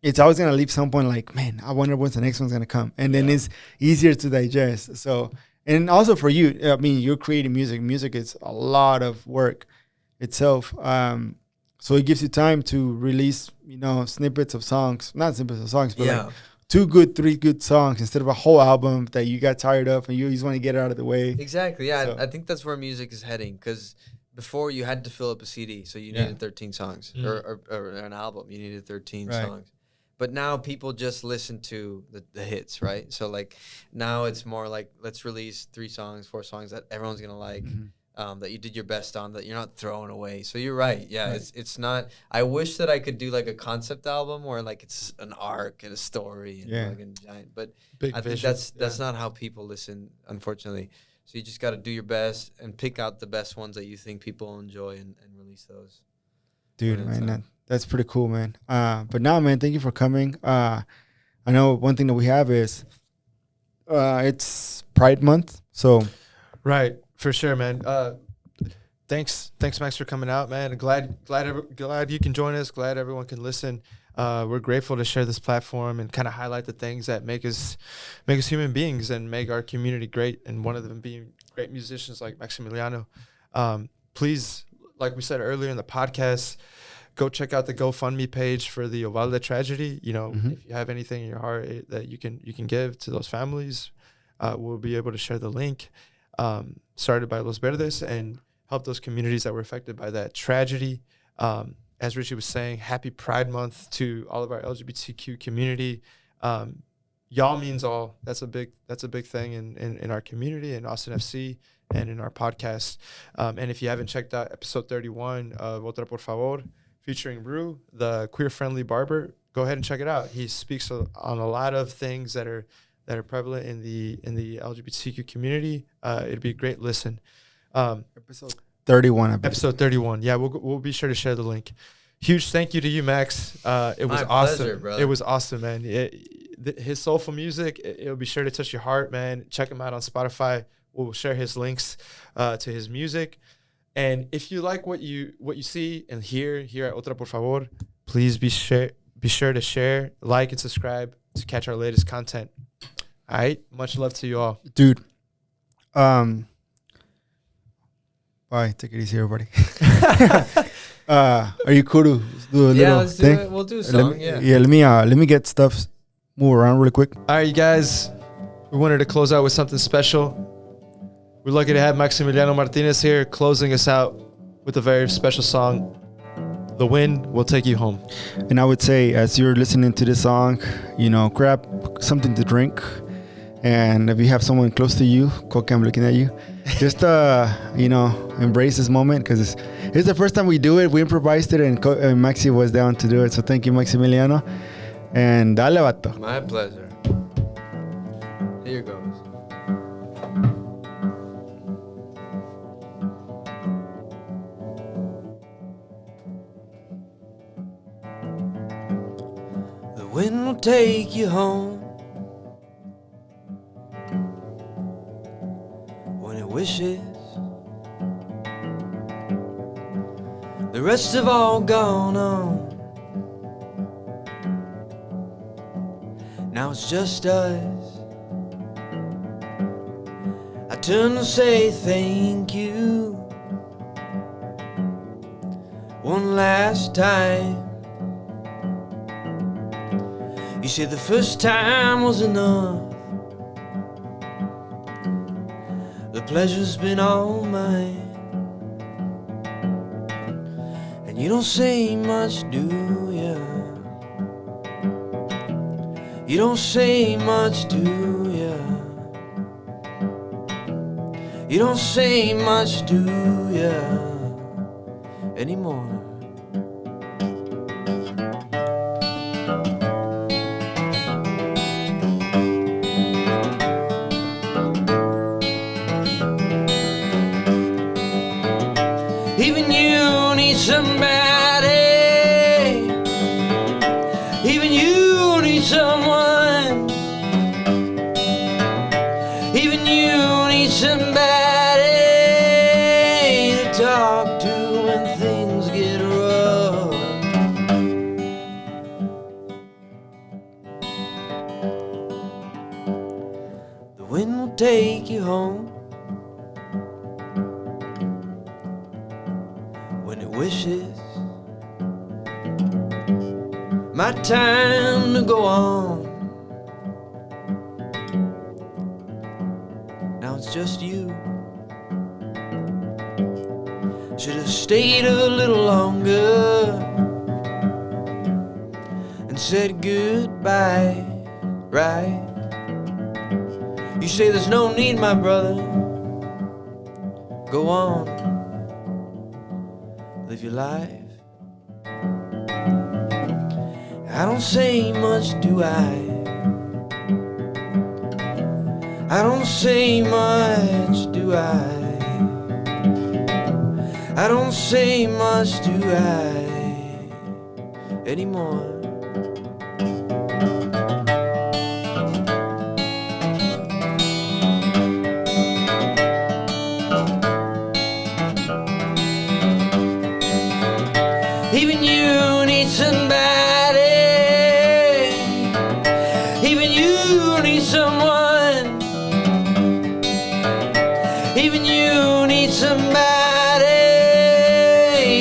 it's always going to leave someone like, man, I wonder when's the next one's going to come. And then it's easier to digest. So, and also for you, I mean, you're creating music. Music is a lot of work itself. So it gives you time to release, snippets of songs. Not snippets of songs, but like 3 good songs instead of a whole album that you got tired of and you just want to get it out of the way. Exactly, yeah. So. I think that's where music is heading because before you had to fill up a CD, so you needed 13 songs. Or an album, you needed 13 songs. But now people just listen to the hits, right? So like now it's more like let's release 3 songs, 4 songs that everyone's gonna like, that you did your best on, that you're not throwing away. So you're right, yeah. Right. It's not. I wish that I could do like a concept album where like it's an arc and a story and like a giant. But I think that's not how people listen, unfortunately. So you just got to do your best and pick out the best ones that you think people will enjoy and release those. Dude, man, that's pretty cool, man. But now, man, thank you for coming. I know one thing that we have is it's Pride Month, so right, for sure, man. Thanks, Max, for coming out, man. Glad you can join us. Glad everyone can listen. We're grateful to share this platform and kind of highlight the things that make us human beings and make our community great. And one of them being great musicians like Maximiliano. Please, like we said earlier in the podcast, go check out the GoFundMe page for the Uvalde Tragedy. If you have anything in your heart that you can give to those families, we'll be able to share the link. Started by Los Verdes and help those communities that were affected by that tragedy. As Richie was saying, happy Pride Month to all of our LGBTQ community. Y'all means all. That's a big thing in our community, in Austin FC, and in our podcast. And if you haven't checked out episode 31 of Otra, por favor, featuring Rue, the Queer-Friendly Barber, go ahead and check it out. He speaks on a lot of things that are prevalent in the LGBTQ community. It'd be a great listen. Episode 31. Episode 31. Yeah, we'll be sure to share the link. Huge thank you to you, Max. It was My awesome. pleasure, brother. It was awesome, man. His soulful music, it'll be sure to touch your heart, man. Check him out on Spotify. We'll share his links to his music. And if you like what you see and hear here at Otra, por favor, please be sure to share, like, and subscribe to catch our latest content. All right? Much love to you all. Dude. Bye. Take it easy, everybody. Are you cool to do a little let's thing? do it. We'll do a song, Let me get stuff move around really quick. All right, you guys. We wanted to close out with something special. We're lucky to have Maximiliano Martinez here closing us out with a very special song, The Wind Will Take You Home. And I would say, as you're listening to this song, grab something to drink. And if you have someone close to you, Koke, I'm looking at you, just, embrace this moment because it's the first time we do it. We improvised it and Maxi was down to do it. So thank you, Maximiliano. And dale, vato. My pleasure. Here goes. take you home when it wishes. The rest have all gone on. Now it's just us. I turn to say thank you one last time. You said the first time was enough. The pleasure's been all mine. And you don't say much, do ya? You don't say much, do ya? You don't say much, do ya? Anymore. Even you need somebody. Even you need someone. Even you need somebody to talk to when things get rough. The wind will take you home when it wishes. My time to go on. Now it's just you. Should have stayed a little longer and said goodbye, right? You say there's no need, my brother. Go on, live your life. I don't say much, do I? I don't say much, do I? I don't say much, do I? Anymore. Even you need somebody. Even you need someone. Even you need somebody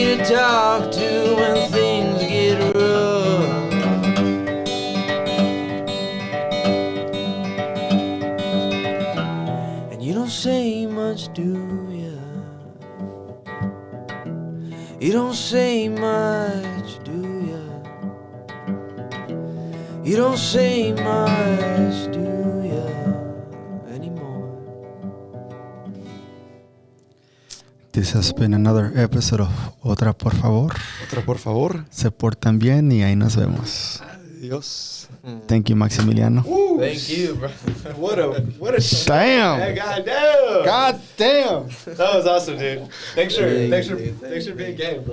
to talk to when things get rough. And you don't say much, do ya? You don't say much, do ya? You don't say much, do ya? Anymore. This has been another episode of Otra, por favor. Otra, por favor. Se portan bien y ahí nos vemos. Adiós. Thank you, Maximiliano. Thank you, bro. What a Damn. Yeah, goddamn. God damn. That was awesome, dude. Thanks for Thank you, being game, bro.